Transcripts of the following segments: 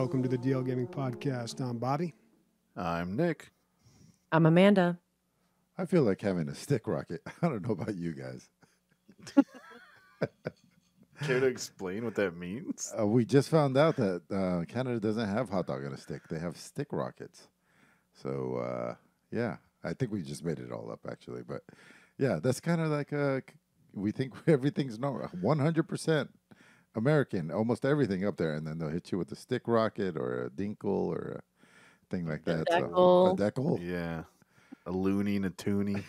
Welcome to the DL Gaming Podcast. I'm Bobby. I'm Nick. I'm Amanda. I feel like having a stick rocket. I don't know about you guys. Care to explain what that means? We just found out that Canada doesn't have hot dog on a stick. They have stick rockets. So, yeah, I think we just made it all up, actually. But, yeah, that's kind of like we think everything's normal. 100% American, almost everything up there. And then they'll hit you with a stick rocket or a dinkle or a thing like that. Deckle. So, a deckle. Yeah. A loony and a toonie.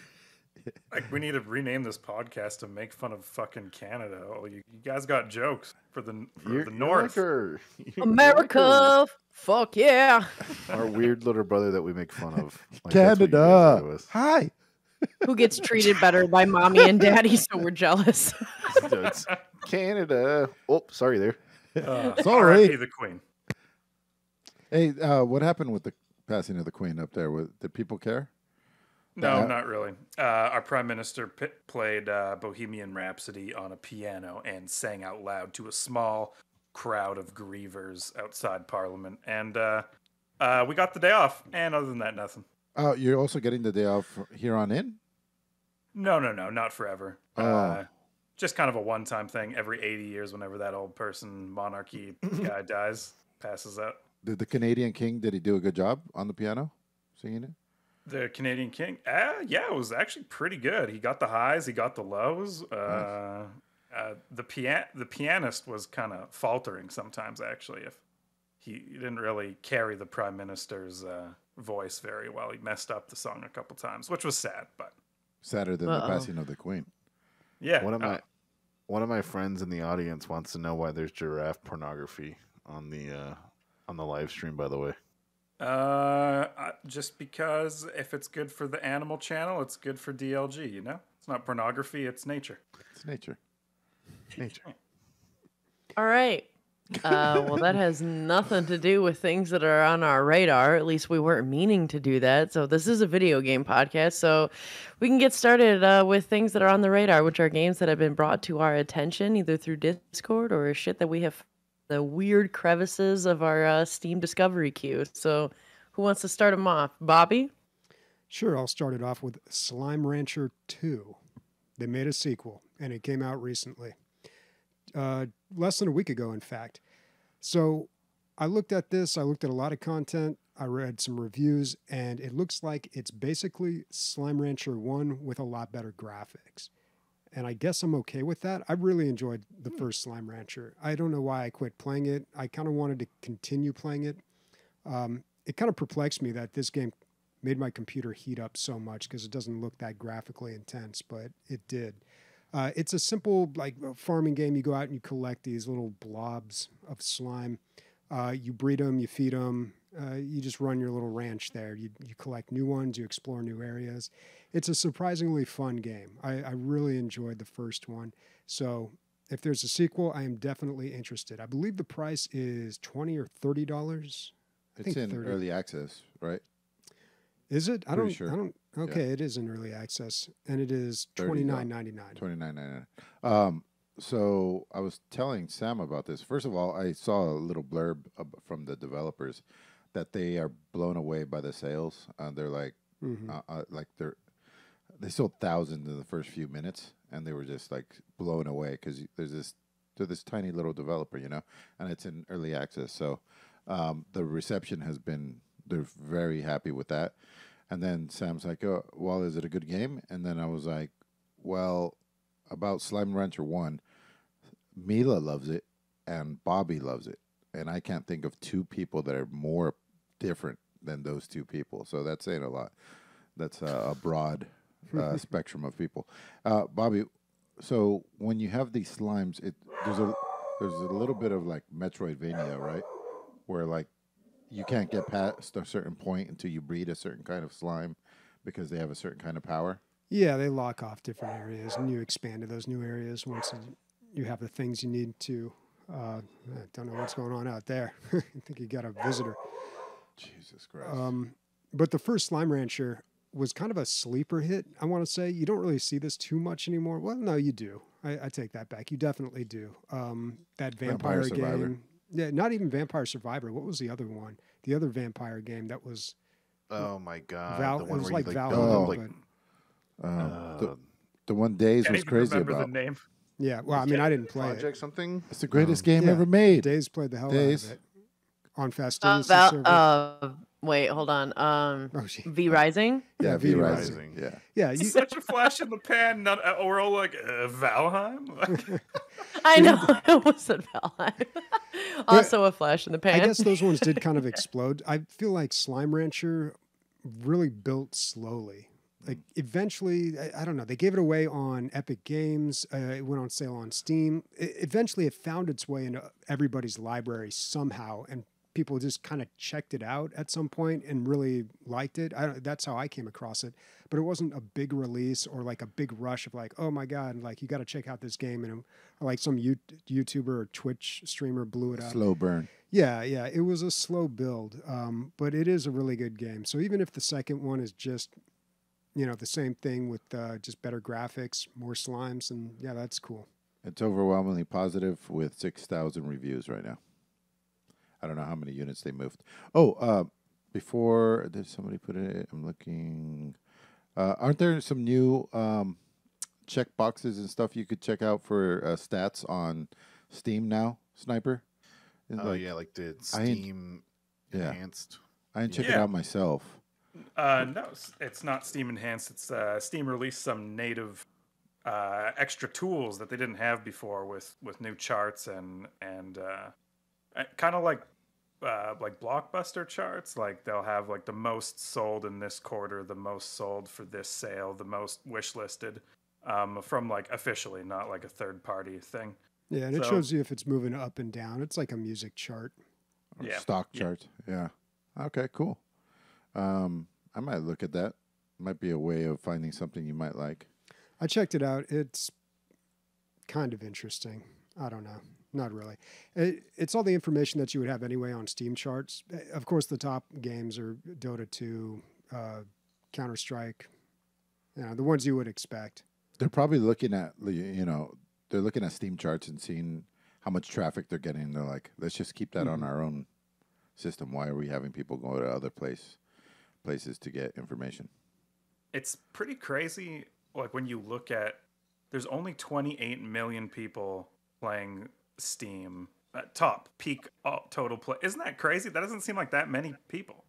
Like, we need to rename this podcast to make fun of fucking Canada. Oh, you guys got jokes for the North. America, fuck yeah. Our weird little brother that we make fun of. Like, Canada. Hi. Who gets treated better by mommy and daddy, so we're jealous. It's Canada. Oh, sorry there. Sorry. R.I.P. the Queen. Hey, what happened with the passing of the Queen up there? Did people care? No, not really. Our Prime Minister played Bohemian Rhapsody on a piano and sang out loud to a small crowd of grievers outside Parliament. And we got the day off. And other than that, nothing. Oh, you're also getting the day off here on in? No, not forever. Oh. Just kind of a one-time thing. Every 80 years, whenever that old person, monarchy guy dies, passes out. Did the Canadian King, did he do a good job on the piano singing it? The Canadian King? Yeah, it was actually pretty good. He got the highs, he got the lows. Nice. The pianist was kind of faltering sometimes, actually. If he didn't really carry the Prime Minister's voice very well. He messed up the song a couple times, which was sad, but... Sadder than the passing of the Queen. Yeah. One of my friends in the audience wants to know why there's giraffe pornography on the live stream, by the way. Just because if it's good for the Animal Channel, it's good for DLG, you know? It's not pornography, it's nature. It's nature. Nature. All right. Well, that has nothing to do with things that are on our radar. At least we weren't meaning to do that. So this is a video game podcast. So we can get started with things that are on the radar, which are games that have been brought to our attention, either through Discord or shit that we have the weird crevices of our Steam discovery queue. So who wants to start them off? Bobby? Sure, I'll start it off with Slime Rancher 2. They made a sequel, and it came out recently. Less than a week ago, in fact. So I looked at this. I looked at a lot of content. I read some reviews, and it looks like it's basically Slime Rancher 1 with a lot better graphics. And I guess I'm okay with that. I really enjoyed the first Slime Rancher. I don't know why I quit playing it. I kind of wanted to continue playing it. It kind of perplexed me that this game made my computer heat up so much because it doesn't look that graphically intense, but it did. It's a simple farming game. You go out and you collect these little blobs of slime. You breed them, you feed them. You just run your little ranch there. You collect new ones. You explore new areas. It's a surprisingly fun game. I really enjoyed the first one. So if there's a sequel, I am definitely interested. I believe the price is $20 or $30. It's in early access, right? Is it? I Pretty sure. Okay, yeah. It is in early access, and it is $29.99. $29.99. So I was telling Sam about this. First of all, I saw a little blurb from the developers that they are blown away by the sales. They're like, they sold thousands in the first few minutes, and they were just like blown away because they're this tiny little developer, you know, and it's in early access. So the reception has been, they're very happy with that. And then Sam's like, oh, well, is it a good game? And then I was like, well, about Slime Rancher 1, Mila loves it and Bobby loves it. And I can't think of two people that are more different than those two people. So that's saying a lot. That's a broad spectrum of people. Bobby, so when you have these slimes, there's a little bit of like Metroidvania, right? Where like you can't get past a certain point until you breed a certain kind of slime because they have a certain kind of power. Yeah, they lock off different areas, and you expand to those new areas once you have the things you need to. I don't know what's going on out there. I think you got a visitor. Jesus Christ. But the first Slime Rancher was kind of a sleeper hit, I want to say. You don't really see this too much anymore. Well, no, you do. I take that back. You definitely do. That vampire game. Yeah, not even Vampire Survivor. What was the other one? The other vampire game that was Oh my god, Val. the It one was where like you Valheim, like but The one Days Can't was even crazy remember about. the name. yeah. Well, I mean, I didn't play Project it. something. It's the greatest game Yeah, ever made. Days played the hell Days. out of it on Fastidious server. Wait, hold on. Oh, shit. V Rising. Yeah, V V Rising. Rising. Yeah. Yeah, you, Such a flash in the pan. We're all like, Valheim? I know it wasn't Valheim. Also a flash in the pan. I guess those ones did kind of explode. I feel like Slime Rancher really built slowly. Like eventually, I don't know. They gave it away on Epic Games. It went on sale on Steam. Eventually, it found its way into everybody's library somehow, and people just kind of checked it out at some point and really liked it. That's how I came across it. But it wasn't a big release or like a big rush of like, oh my god, like you got to check out this game, and or like some YouTuber or Twitch streamer blew it up. Slow burn. Yeah, it was a slow build, but it is a really good game. So even if the second one is just, the same thing with just better graphics, more slimes, and yeah, that's cool. It's overwhelmingly positive with 6,000 reviews right now. I don't know how many units they moved. Oh, before did somebody put it? I'm looking. Aren't there some new check boxes and stuff you could check out for stats on Steam now, Sniper? Like the Steam enhanced. I didn't check it out myself. No, it's not Steam enhanced. It's Steam released some native extra tools that they didn't have before with new charts and kind of like Blockbuster charts. Like they'll have like the most sold in this quarter, the most sold for this sale, the most wish listed from like officially, not like a third party thing. Yeah, and it shows you if it's moving up and down. It's like a music chart. Or stock chart. Yeah. Okay, cool. I might look at that. Might be a way of finding something you might like. I checked it out. It's kind of interesting. I don't know. Not really. It's all the information that you would have anyway on Steam charts. Of course, the top games are Dota 2, Counter-Strike, the ones you would expect. They're probably looking at, they're looking at Steam charts and seeing how much traffic they're getting. They're like, let's just keep that on our own system. Why are we having people go to other places to get information? It's pretty crazy. Like when you look at, there's only 28 million people playing Steam. Top peak total play. Isn't that crazy? That doesn't seem like that many people.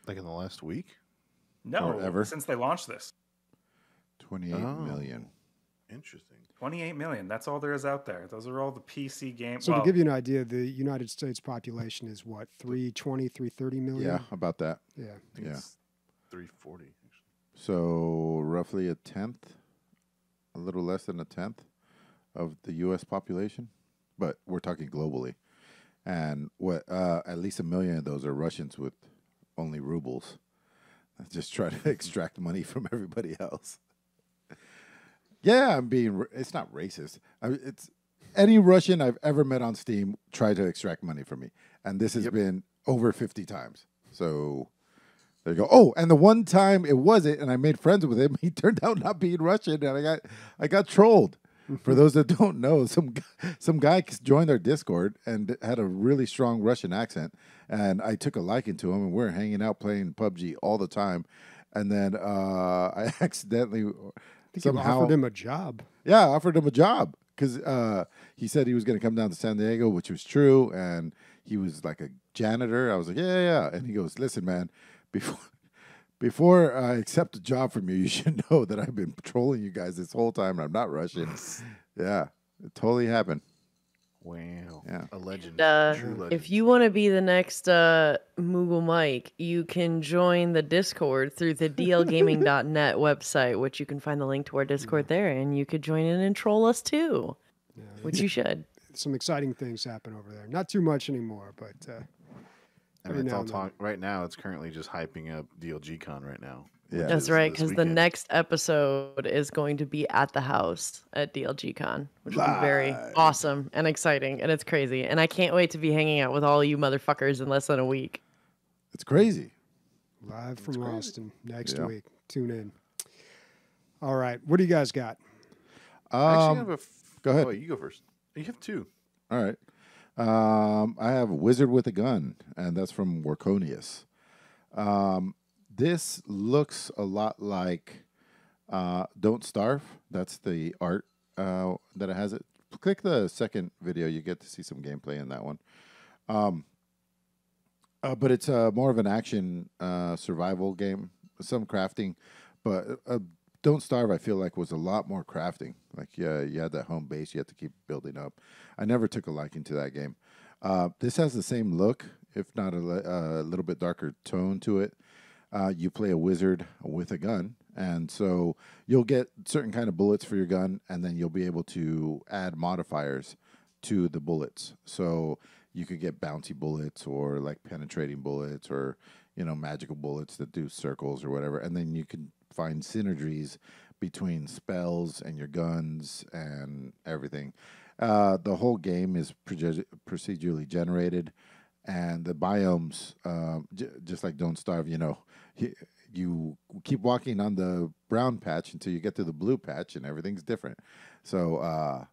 Like in the last week? No, or ever? Since they launched this. 28 million. Interesting. 28 million. That's all there is out there. Those are all the PC games. So to give you an idea, the United States population is what, 320, 330 million? Yeah, about that. Yeah. I think it's 340. Actually. So roughly a tenth, a little less than a tenth of the U.S. population, but we're talking globally. And at least 1 million of those are Russians with only rubles. Just try to extract money from everybody else. Yeah, it's not racist. It's any Russian I've ever met on Steam tried to extract money from me. And this has been over 50 times. So there you go. Oh, and the one time it wasn't, and I made friends with him, he turned out not being Russian, and I got trolled. For those that don't know, some guy joined our Discord and had a really strong Russian accent, and I took a liking to him, and we're hanging out playing PUBG all the time. And then I accidentally somehow you offered him a job. Yeah, I offered him a job because he said he was going to come down to San Diego, which was true, and he was like a janitor. I was like, yeah. And he goes, listen, man, before I accept a job from you, you should know that I've been patrolling you guys this whole time, and I'm not Russian. Yeah, it totally happened. Wow. Yeah. A legend. And, True legend. if you want to be the next Moogle Mike, you can join the Discord through the dlgaming.net website, which you can find the link to our Discord there, and you could join in and troll us too, which you should. Some exciting things happen over there. Not too much anymore, but and it's all right now. It's currently just hyping up DLG Con right now. Yeah, That's right, this because the weekend. next episode is going to be at the house at DLG Con, which will be very awesome and exciting, and it's crazy. And I can't wait to be hanging out with all you motherfuckers in less than a week. It's crazy. live from Austin next week. Tune in. All right. What do you guys got? I actually have Go ahead. Oh, wait, you go first. You have two. All right. I have Wizard with a Gun, and that's from Warconius. This looks a lot like Don't Starve. That's the art that it has. It. Click the second video. You get to see some gameplay in that one. But it's more of an action survival game, some crafting. But Don't Starve, I feel like, was a lot more crafting. Like, yeah, you had that home base you had to keep building up. I never took a liking to that game. This has the same look, if not a little bit darker tone to it. You play a wizard with a gun, and so you'll get certain kind of bullets for your gun, and then you'll be able to add modifiers to the bullets. So you could get bouncy bullets or like penetrating bullets or, magical bullets that do circles or whatever. And then you can find synergies between spells and your guns and everything. The whole game is procedurally generated, and the biomes, just like Don't Starve, you keep walking on the brown patch until you get to the blue patch, and everything's different. So,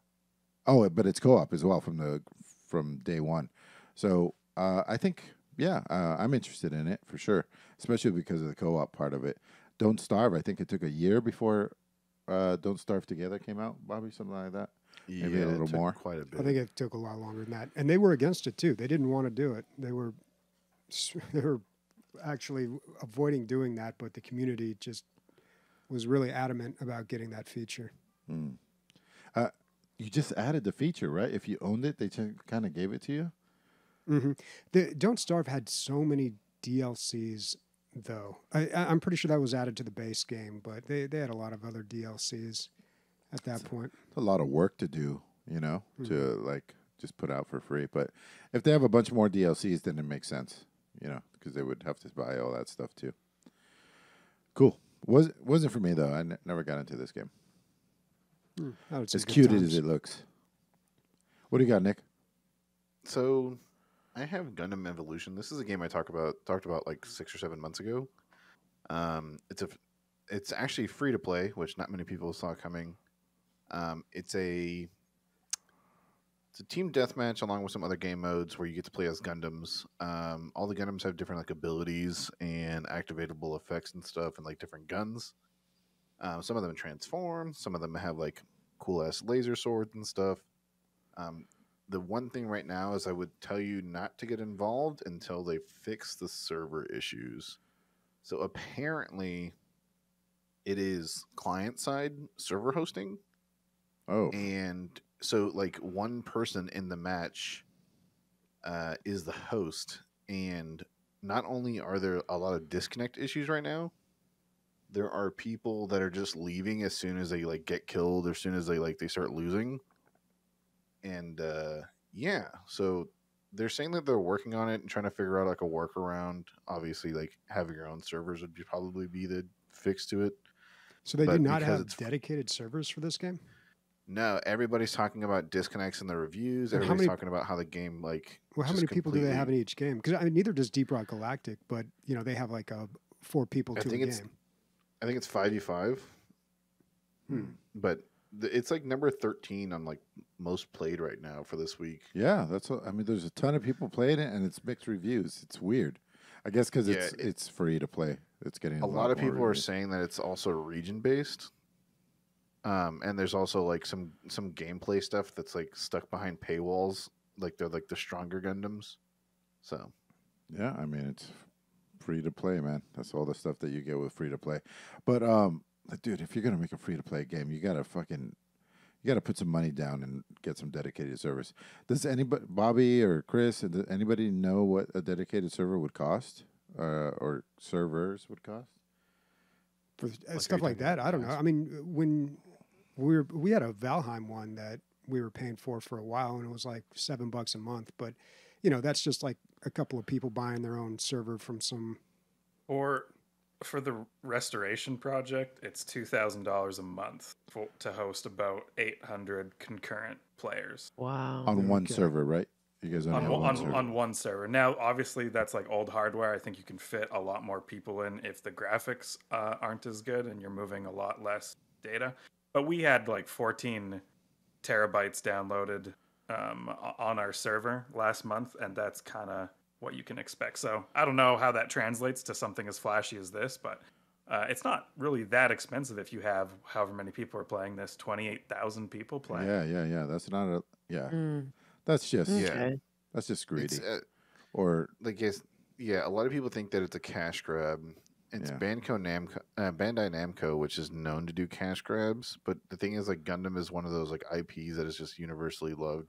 but it's co-op as well from day one. So I think, I'm interested in it for sure, especially because of the co-op part of it. Don't Starve, I think it took a year before Don't Starve Together came out, Bobby, something like that. Maybe a little more. Quite a bit. I think it took a lot longer than that, and they were against it too. They didn't want to do it. They were actually avoiding doing that, but the community just was really adamant about getting that feature. You just added the feature, right? If you owned it, they kind of gave it to you? Mm-hmm. The Don't Starve had so many DLCs, though. I'm pretty sure that was added to the base game, but they had a lot of other DLCs at that point. It's a lot of work to do, to like just put out for free. But if they have a bunch more DLCs, then it makes sense, because they would have to buy all that stuff too. Cool. Wasn't for me though. I never got into this game. As cute as it looks. What do you got, Nick? So, I have Gundam Evolution. This is a game I talked about like 6 or 7 months ago. It's actually free to play, which not many people saw coming. It's a team deathmatch along with some other game modes where you get to play as Gundams. All the Gundams have different like abilities and activatable effects and stuff, and like different guns. Some of them transform. Some of them have like cool ass laser swords and stuff. The one thing right now is I would tell you not to get involved until they fix the server issues. So apparently, it is client side server hosting. Oh, and so like one person in the match is the host, and not only are there a lot of disconnect issues right now, there are people that are just leaving as soon as they like get killed, or as soon as they start losing. And so they're saying that they're working on it and trying to figure out like a workaround. Obviously, like having your own servers would probably be the fix to it. So they do not have dedicated servers for this game? No, everybody's talking about disconnects in the reviews. Everybody's talking about how the game how many people do they have in each game? Because neither does Deep Rock Galactic, but they have like 4 people to a game. I think it's 5v5. But it's like number 13 on like most played right now for this week. Yeah, there's a ton of people playing it, and it's mixed reviews. It's weird. I guess because it's free to play. It's getting a lot of people are saying that it's also region based. And there's also like some gameplay stuff that's like stuck behind paywalls, like they're like the stronger Gundams. So, yeah, it's free to play, man. That's all the stuff that you get with free to play. But dude, if you're gonna make a free to play game, you gotta put some money down and get some dedicated servers. Does anybody, Bobby or Chris, does anybody know what a dedicated server would cost, or servers would cost? For stuff like that, I don't know. When we had a Valheim one that we were paying for a while, and it was like $7 a month. But that's just like a couple of people buying their own server from some. Or for the restoration project, it's $2,000 a month to host about 800 concurrent players. Wow! On one server, right? You guys on one server. Now, obviously, that's like old hardware. I think you can fit a lot more people in if the graphics aren't as good and you're moving a lot less data. But we had like 14 terabytes downloaded on our server last month, and that's kind of what you can expect. So I don't know how that translates to something as flashy as this, but it's not really that expensive if you have however many people are playing this. 28,000 people playing. Yeah. That's not a That's just Okay. that's just greedy. It's, or like yes, yeah. A lot of people think that it's a cash grab. It's Yeah. Bandai Namco, which is known to do cash grabs. But the thing is, like Gundam is one of those like IPs that is just universally loved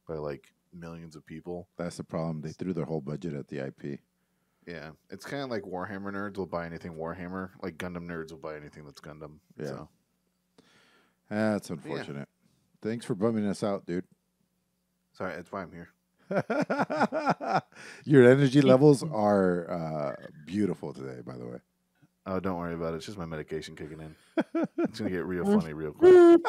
by like millions of people. that's the problem. They threw their whole budget at the IP. Yeah, it's kind of like Warhammer nerds will buy anything Warhammer. Like Gundam nerds will buy anything that's Gundam. Yeah. So. That's unfortunate. Thanks for bumming us out, dude. Sorry, that's why I'm here. Your energy levels are beautiful today, by the way. Oh, don't worry about it. It's just my medication kicking in. It's gonna get real funny real quick.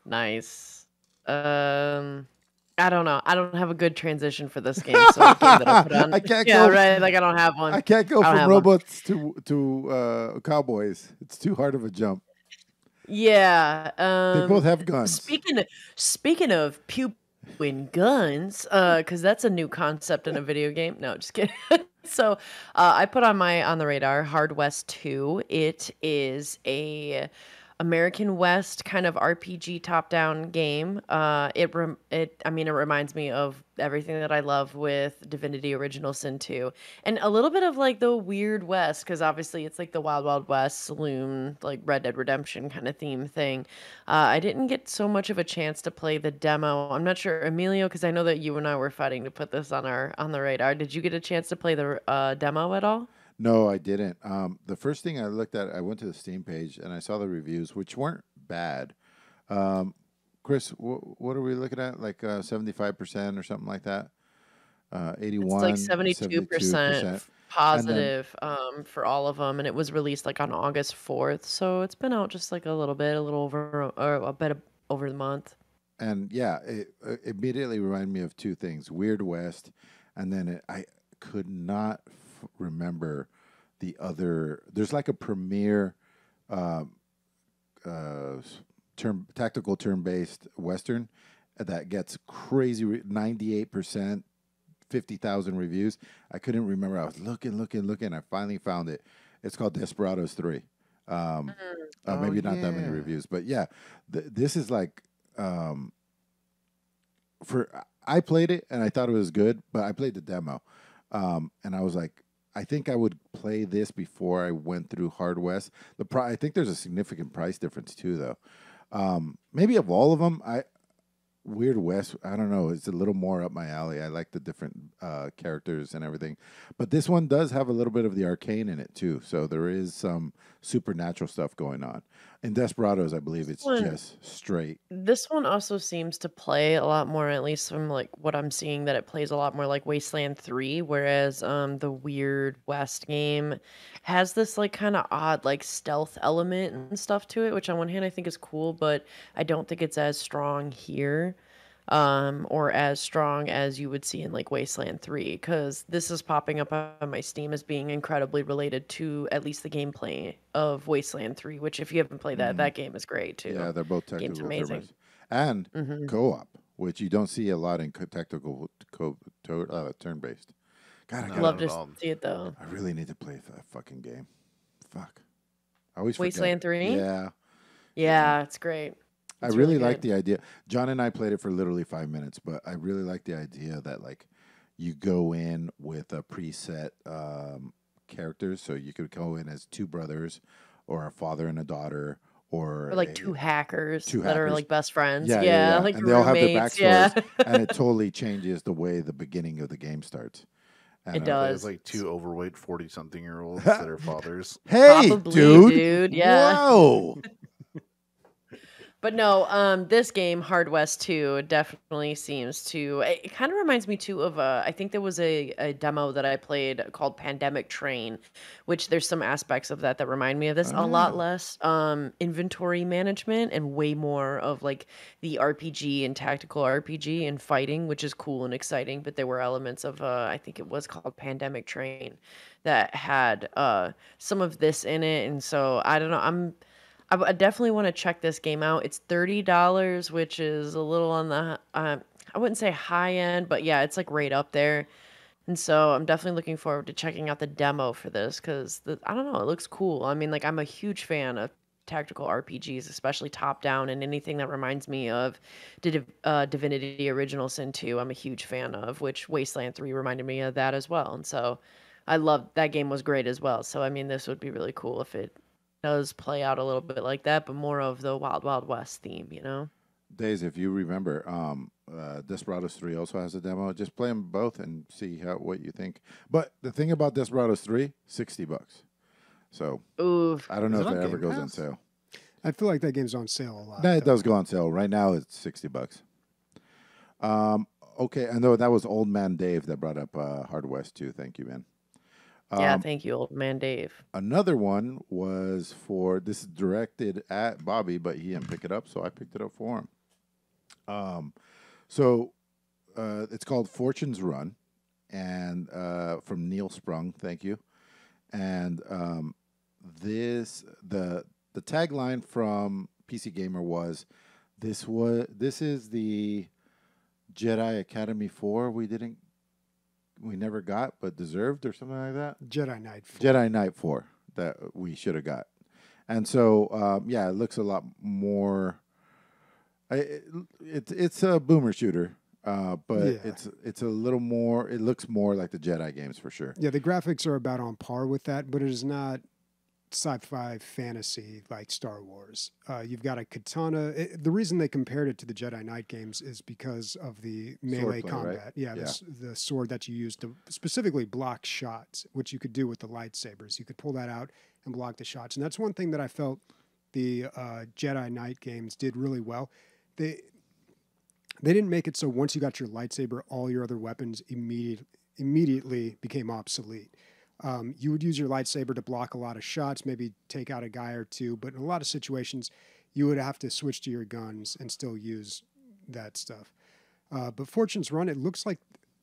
Nice. I don't know. I don't have a good transition for this game. So the game that I put on. I can't yeah, go- right. Like I don't have one. I can't go I don't from have one. robots to cowboys. It's too hard of a jump. Yeah. They both have guns. Speaking of pew and guns, because that's a new concept in a video game. No, just kidding. So I put on the radar Hard West 2. It is a American West kind of RPG top-down game. It reminds me of everything that I love with Divinity Original Sin 2, and a little bit of like the Weird West, because obviously it's like the Wild Wild West saloon, like Red Dead Redemption kind of theme thing. I didn't get so much of a chance to play the demo. I'm not sure, Emilio, because I know that you and I were fighting to put this on the radar. Did you get a chance to play the demo at all? No, I didn't. The first thing I looked at, I went to the Steam page and I saw the reviews, which weren't bad. Chris, what are we looking at? Like 75% or something like that? 81? It's like 72% positive for all of them, and it was released like on August 4th, so it's been out just like a little over, or a bit over the month. And yeah, it immediately reminded me of two things: Weird West, and then I could not remember the other. There's like a premier tactical turn-based Western that gets crazy 98%, 50,000 reviews. I couldn't remember. I was looking. I finally found it. It's called Desperados 3. Maybe not that many reviews, but yeah, this is like I played it and I thought it was good, but I played the demo, and I was like, I think I would play this before I went through Hard West. I think there's a significant price difference too, though. Maybe of all of them, Weird West, I don't know. It's a little more up my alley. I like the different characters and everything. But this one does have a little bit of the arcane in it, too. So there is some supernatural stuff going on. In Desperados, I believe it's just straight. This one also seems to play a lot more, at least from like what I'm seeing, that it plays a lot more like Wasteland 3, whereas the Weird West game has this like kind of odd like stealth element and stuff to it, which on one hand I think is cool, but I don't think it's as strong here. Or as strong as you would see in like Wasteland 3, because this is popping up on my Steam as being incredibly related to at least the gameplay of Wasteland 3, which if you haven't played that game is great too. Yeah, they're both Game's technical amazing. turn-based. And co-op, which you don't see a lot in tactical turn-based. God, I'd love to see it though. I really need to play that fucking game. Fuck. I always Wasteland forget. 3? Yeah. Yeah, it's great. I It's really really like good. the idea. John and I played it for literally 5 minutes, but I really like the idea that like you go in with a preset characters, so you could go in as two brothers, or a father and a daughter, or Or like two hackers two that are hackers. like best friends. Yeah, Yeah, yeah. like And they all have their roommates. backstories, Yeah. and it totally changes the way the beginning of the game starts. And, It does. There's like two overweight 40-something-year-olds that are fathers. Hey, Probably, dude! dude, yeah. Whoa! But no, this game, Hard West 2, definitely seems to. It kind of reminds me too of I think there was a demo that I played called Pandemic Train, which there's some aspects of that remind me of this. A lot less inventory management and way more of like the RPG and tactical RPG and fighting, which is cool and exciting. But there were elements of I think it was called Pandemic Train that had some of this in it, and so I don't know. I definitely want to check this game out. It's $30, which is a little on the I wouldn't say high end, but yeah, it's like right up there. And so I'm definitely looking forward to checking out the demo for this because I don't know, it looks cool. I mean, like I'm a huge fan of tactical RPGs, especially top down, and anything that reminds me of Divinity Original Sin 2. I'm a huge fan of, which Wasteland 3 reminded me of that as well. And so I love that game was great as well. So I mean, this would be really cool if it does play out a little bit like that, but more of the Wild Wild West theme, you know? Days, if you remember, Desperados 3 also has a demo. Just play them both and see what you think. But the thing about Desperados 3, $60. So Ooh, I don't know Is if it on it ever Game goes on Pass? sale. I feel like that game's on sale a lot. No, it though. does go on sale. Right now it's $60. Okay, I know that was Old Man Dave that brought up Hard West too. Thank you, man. yeah, thank you, old man Dave. Another one was this is directed at Bobby, but he didn't pick it up, so I picked it up for him. It's called Fortune's Run, and from Neil Sprung. Thank you. And the tagline from PC Gamer was, this is the Jedi Academy 4 we never got but deserved, or something like that. Jedi Knight 4. Jedi Knight 4 that we should have got. And so it looks a lot more. It's a boomer shooter, but Yeah. it's a little more. It looks more like the Jedi games for sure. Yeah, the graphics are about on par with that, but it is not sci-fi fantasy like Star Wars. You've got a katana. The reason they compared it to the Jedi Knight games is because of the melee Swordplay, combat. right? Yeah, the sword that you use to specifically block shots, which you could do with the lightsabers. You could pull that out and block the shots. And that's one thing that I felt the Jedi Knight games did really well. They didn't make it so once you got your lightsaber, all your other weapons immediately became obsolete. You would use your lightsaber to block a lot of shots, maybe take out a guy or two, but in a lot of situations, you would have to switch to your guns and still use that stuff. But Fortune's Run, it looks like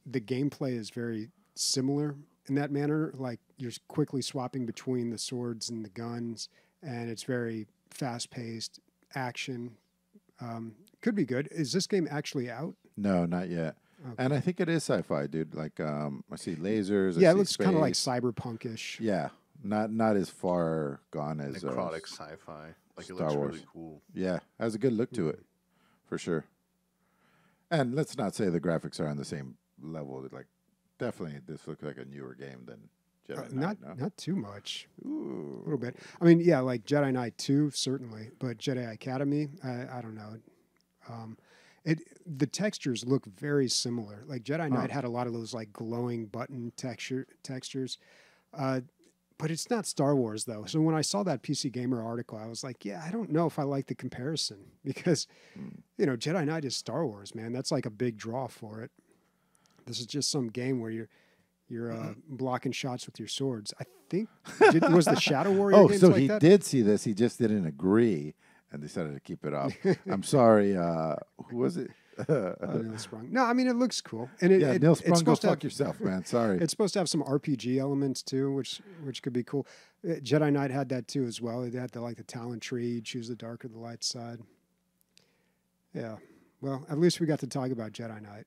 the gameplay is very similar in that manner. Like you're quickly swapping between the swords and the guns, and it's very fast-paced action. Could be good. Is this game actually out? No, not yet. Okay. And I think it is sci-fi, dude. Like I see lasers. Yeah, I it see looks kind of like space. cyberpunkish. Yeah, not as far gone as Necrotic sci-fi. Like Star it looks Wars. really cool. Yeah, has a good look to it, for sure. And let's not say the graphics are on the same level. Like, definitely, this looks like a newer game than Jedi Knight. Not too much. Ooh. A little bit. I mean, yeah, like Jedi Knight 2, certainly, but Jedi Academy, I don't know. The textures look very similar. Like Jedi Knight had a lot of those like glowing button textures, but it's not Star Wars though. So when I saw that PC Gamer article, I was like, yeah, I don't know if I like the comparison because, Jedi Knight is Star Wars, man. That's like a big draw for it. This is just some game where you're blocking shots with your swords. I think was the Shadow Warrior games so like he that? did see this. He just didn't agree and decided to keep it off. I'm sorry. Who was it? Neil Sprung. No, I mean it looks cool, and Neil Sprung. it's Go supposed to fuck have, yourself, man. Sorry. It's supposed to have some RPG elements too, which could be cool. Jedi Knight had that too as well. It had the talent tree. You choose the dark or the light side. Yeah. Well, at least we got to talk about Jedi Knight.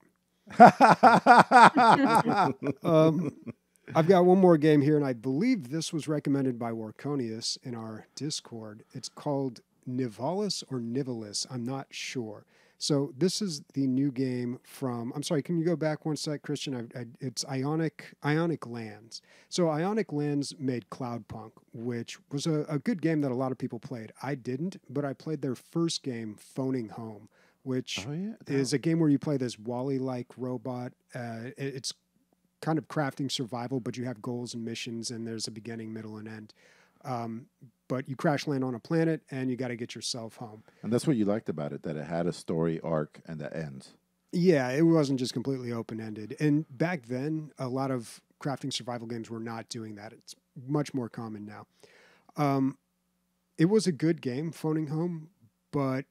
I've got one more game here, and I believe this was recommended by Warconius in our Discord. It's called Nivalis or Nivalis. I'm not sure. So this is the new game from. I'm sorry. Can you go back one sec, Christian? It's Ionic Lands. So Ionic Lands made Cloudpunk, which was a good game that a lot of people played. I didn't, but I played their first game, Phoning Home, which is a game where you play this Wall-E-like robot. It's kind of crafting survival, but you have goals and missions, and there's a beginning, middle, and end. But you crash land on a planet, and you got to get yourself home. And that's what you liked about it, that it had a story arc and that ends. Yeah, it wasn't just completely open-ended. And back then, a lot of crafting survival games were not doing that. It's much more common now. It was a good game, Phoning Home, but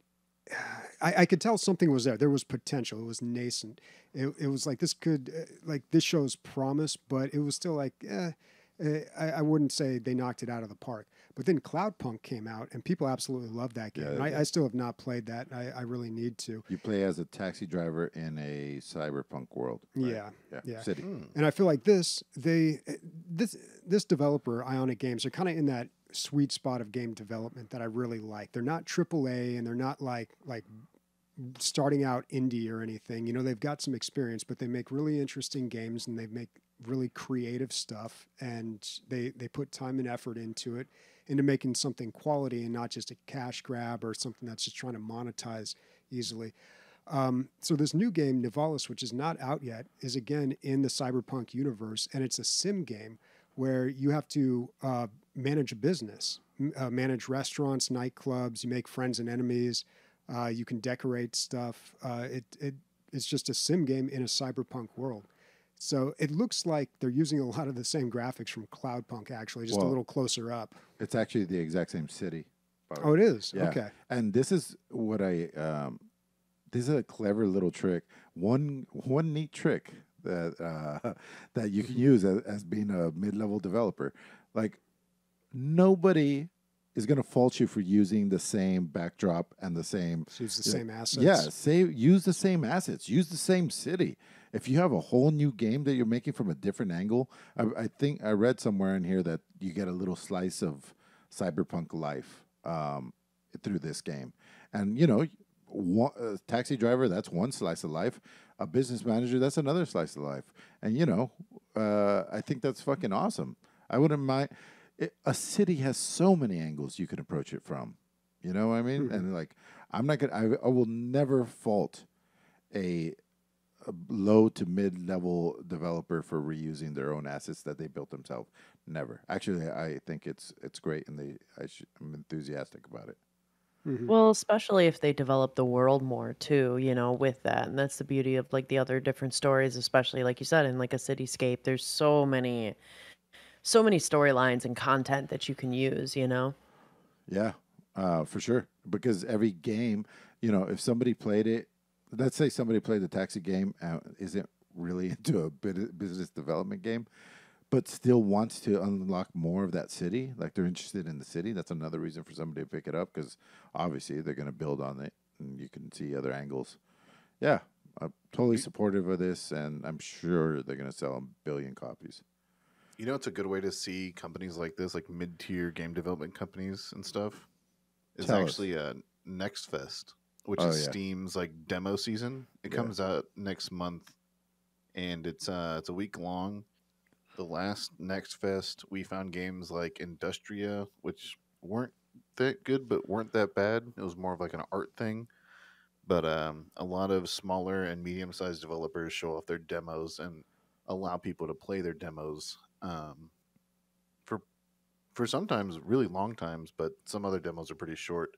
I could tell something was there. There was potential. It was nascent. It was like this shows promise, but it was still like, I wouldn't say they knocked it out of the park. But then Cloudpunk came out, and people absolutely love that game. Yeah, And I still have not played that. I really need to. You play as a taxi driver in a cyberpunk world. Right? Yeah. City. And I feel like this developer, Ionic Games, are kind of in that sweet spot of game development that I really like. They're not AAA, and they're not like starting out indie or anything. You know, they've got some experience, but they make really interesting games, and they make really creative stuff, and they put time and effort into making something quality and not just a cash grab or something that's just trying to monetize easily. So this new game, Nivalis, which is not out yet, is again in the cyberpunk universe, and it's a sim game where you have to manage a business, manage restaurants, nightclubs, you make friends and enemies, you can decorate stuff. It's just a sim game in a cyberpunk world. So it looks like they're using a lot of the same graphics from Cloudpunk, actually, just a little closer up. It's actually the exact same city. Oh, it is? Yeah. Okay. And this is what this is a clever little trick. One neat trick that that you can use as being a mid-level developer. Like, nobody is going to fault you for using the same backdrop and the same... Use the same assets. Yeah, use the same assets. Use the same city. If you have a whole new game that you're making from a different angle, I think I read somewhere in here that you get a little slice of cyberpunk life through this game. And, you know, a taxi driver, that's one slice of life. A business manager, that's another slice of life. And, you know, I think that's fucking awesome. I wouldn't mind... a city has so many angles you can approach it from. You know what I mean? Mm-hmm. And, like, I'm not going to... I will never fault a low to mid-level developer for reusing their own assets that they built themselves. Never. Actually, I think it's great, and I'm enthusiastic about it. Mm-hmm. Well, especially if they develop the world more too, you know, with that. And that's the beauty of like the other different stories, especially like you said, in like a cityscape, there's so many storylines and content that you can use, you know? Yeah, for sure. Because every game, you know, if somebody played it, let's say somebody played the taxi game, isn't really into a business development game, but still wants to unlock more of that city, like they're interested in the city, that's another reason for somebody to pick it up, because obviously they're going to build on it, and you can see other angles. Yeah, I'm totally supportive of this, and I'm sure they're going to sell 1 billion copies. You know, it's a good way to see companies like this, like mid-tier game development companies and stuff. It's actually a Next Fest, which is Steam's like demo season. It comes out next month, and it's a week long. The last Next Fest, we found games like Industria, which weren't that good, but weren't that bad. It was more of like an art thing. But a lot of smaller and medium-sized developers show off their demos and allow people to play their demos for sometimes really long times, but some other demos are pretty short.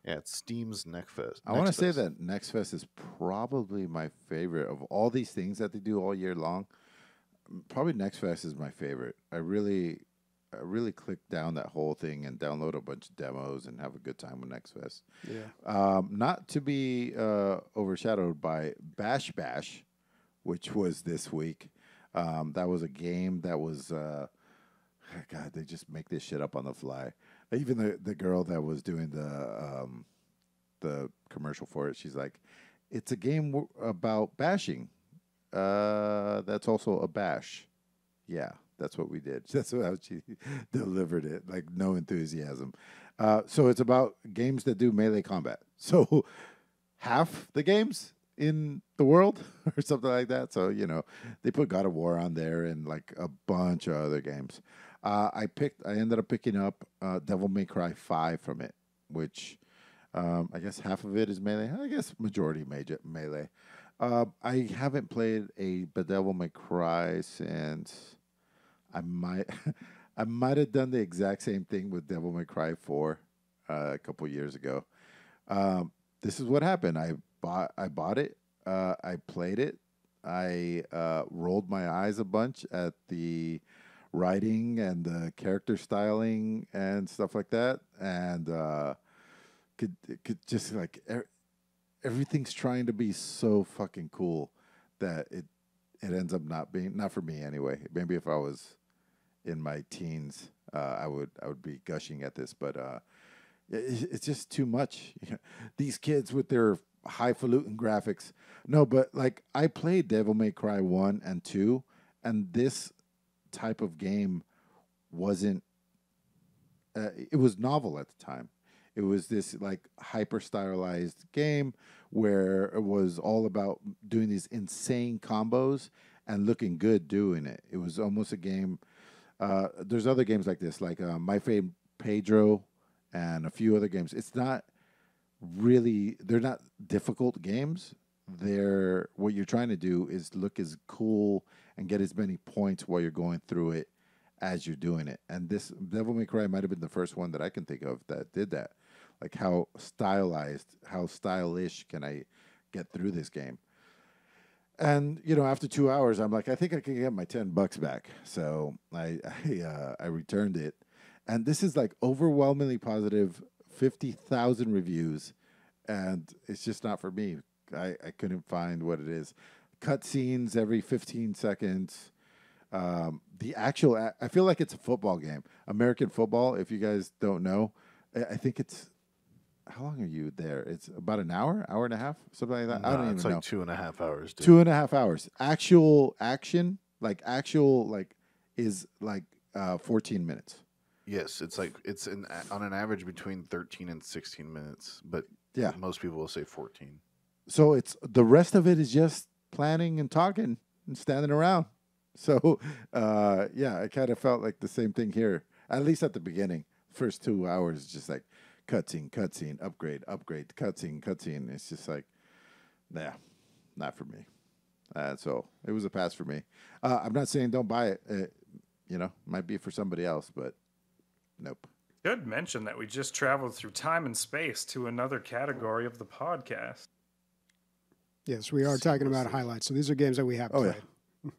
Yeah, it's Steam's Next Fest. I want to say that Next Fest is probably my favorite of all these things that they do all year long. Probably Next Fest is my favorite. I really click down that whole thing and download a bunch of demos and have a good time with Next Fest. Yeah. Not to be overshadowed by Bash Bash, which was this week. That was a game that was... God, they just make this shit up on the fly. Even the girl that was doing the commercial for it, she's like, "It's a game about bashing. That's also a bash." Yeah, that's what we did. That's how she delivered it, like no enthusiasm. So it's about games that do melee combat. So half the games in the world or something like that. So, you know, they put God of War on there and like a bunch of other games. I ended up picking up Devil May Cry 5 from it, which I guess half of it is melee. I guess majority melee. I haven't played a Devil May Cry since I might have done the exact same thing with Devil May Cry 4 a couple years ago. This is what happened. I bought it. I played it. I rolled my eyes a bunch at the writing and the character styling and stuff like that, and could just like everything's trying to be so fucking cool that it ends up not for me anyway. Maybe if I was in my teens, I would be gushing at this, but it's just too much. These kids with their highfalutin graphics. No, but like I played Devil May Cry 1 and 2, and this type of game wasn't. It was novel at the time. It was this like hyper stylized game where it was all about doing these insane combos and looking good doing it. It was almost a game. There's other games like this, like My Favorite Pedro and a few other games. It's not really, they're not difficult games. They're, what you're trying to do is look as cool and get as many points while you're going through it as you're doing it. And this Devil May Cry might have been the first one that I can think of that did that. Like how stylized, how stylish can I get through this game? And after 2 hours, I'm like, I think I can get my $10 back. So I returned it, and this is like overwhelmingly positive, 50,000 reviews, and it's just not for me. I couldn't find what it is. Cutscenes every 15 seconds. The actual, I feel like it's a football game. American football, if you guys don't know, I think it's, how long are you there? It's about an hour and a half, something like that. No, I don't even it's know. like 2.5 hours. Dude. 2.5 hours. Actual action, is 14 minutes. Yes, it's like on an average between 13 and 16 minutes, but yeah, most people will say 14. So it's the rest of it is just planning and talking and standing around. So yeah, I kind of felt like the same thing here. At least at the beginning, first 2 hours, just like cutscene, upgrade, cutscene. It's just like, nah, not for me. So it was a pass for me. I'm not saying don't buy it. Might be for somebody else, but nope. Should mention that we just traveled through time and space to another category of the podcast. Yes, we are talking about highlights. So these are games that we have played. Yeah.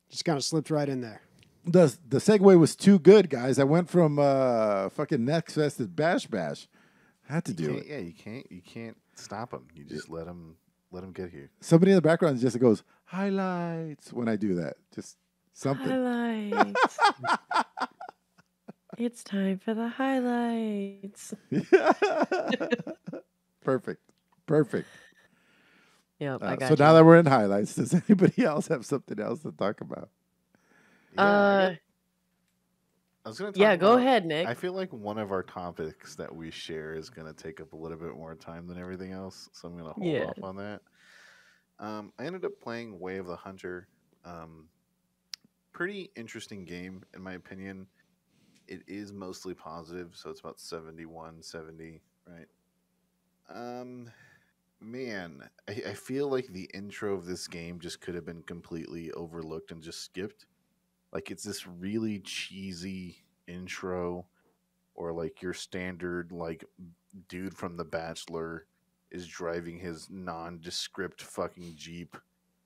Just kind of slipped right in there. The segue was too good, guys. I went from fucking Next Fest to Bash Bash. I had to do it. Yeah, you can't stop them. You just let them get here. Somebody in the background just goes highlights when I do that. Just something. Highlights. It's time for the highlights. Perfect. Yep, I got so you. now that we're in highlights, does anybody else have something else to talk about? I was going to talk go about, ahead, Nick. I feel like one of our topics that we share is going to take up a little bit more time than everything else, so I'm going to hold off on that. I ended up playing Way of the Hunter. Pretty interesting game, in my opinion. It is mostly positive, so it's about 71, 70, right? Man, I feel like the intro of this game just could have been completely overlooked and just skipped. Like, it's this really cheesy intro, or like your standard, like, dude from The Bachelor is driving his nondescript fucking Jeep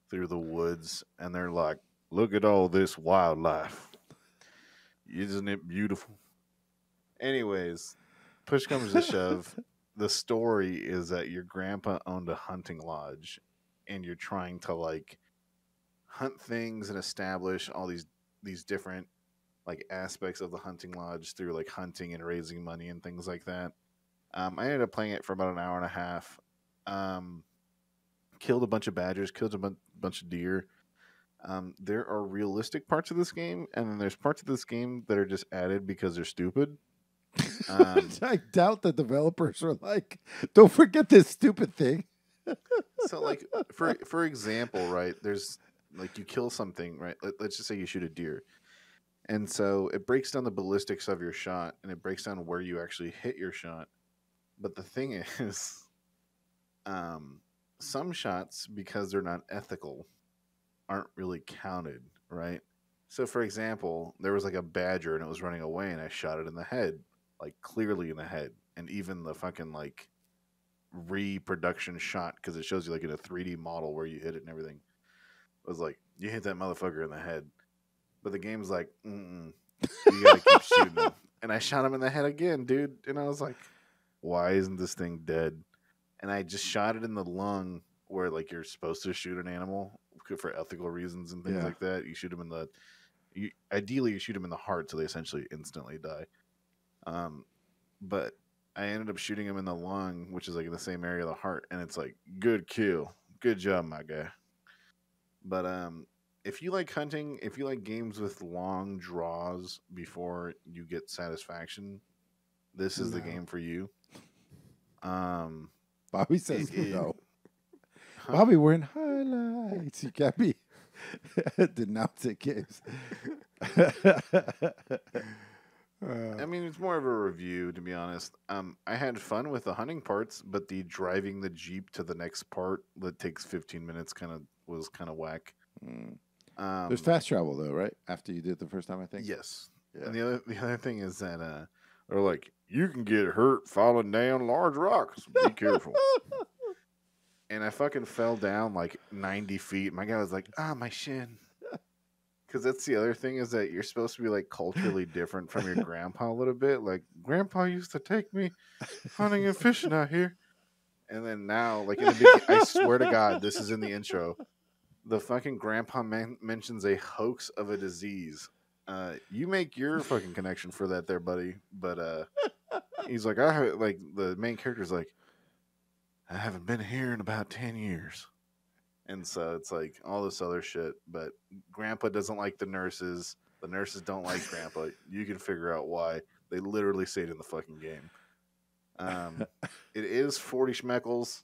through the woods, and they're like, look at all this wildlife. Isn't it beautiful? Anyways, push comes to shove. The story is that your grandpa owned a hunting lodge, and you're trying to, like, hunt things and establish all these different, like, aspects of the hunting lodge through, like, hunting and raising money and things like that. I ended up playing it for about an hour and a half. Killed a bunch of badgers, killed a bunch of deer. There are realistic parts of this game, and then there's parts of this game that are just added because they're stupid. I doubt the developers are like, don't forget this stupid thing. So, like, for example, right, there's, like, you kill something, right? Let's just say you shoot a deer. And so it breaks down the ballistics of your shot, and it breaks down where you actually hit your shot. But the thing is, some shots, because they're not ethical, aren't really counted, right? So, for example, there was, like, a badger, and it was running away, and I shot it in the head. Like, clearly in the head. And even the fucking, like, reproduction shot, because it shows you, like, in a 3D model where you hit it and everything, it was like, you hit that motherfucker in the head. But the game's like, you gotta keep shooting him. And I shot him in the head again, dude. And I was like, why isn't this thing dead? And I just shot it in the lung, where, like, you're supposed to shoot an animal for ethical reasons and things like that. You shoot him in the Ideally, you shoot them in the heart, so they essentially instantly die. But I ended up shooting him in the lung, which is like in the same area of the heart, and it's like, good kill, good job, my guy. But if you like hunting, if you like games with long draws before you get satisfaction, this is the game for you. Bobby says no. Bobby, we're in highlights. You can't be denouncing games. I mean, it's more of a review, to be honest. I had fun with the hunting parts, but the driving the Jeep to the next part that takes 15 minutes was kind of whack. There's fast travel though, right? After you did it the first time, I think. Yes. Yeah. And the other thing is that they're like, you can get hurt falling down large rocks. Be careful. And I fucking fell down like 90 feet. My guy was like, my shin. Because that's the other thing, is that you're supposed to be like culturally different from your grandpa a little bit. Like, grandpa used to take me hunting and fishing out here. And then now, like in the beginning, I swear to God, this is in the intro. The fucking grandpa mentions a hoax of a disease. You make your fucking connection for that there, buddy. But he's like, the main character's like, I haven't been here in about 10 years. And so it's like all this other shit. But grandpa doesn't like the nurses. The nurses don't like grandpa. You can figure out why. They literally say it in the fucking game. It is 40 schmeckles.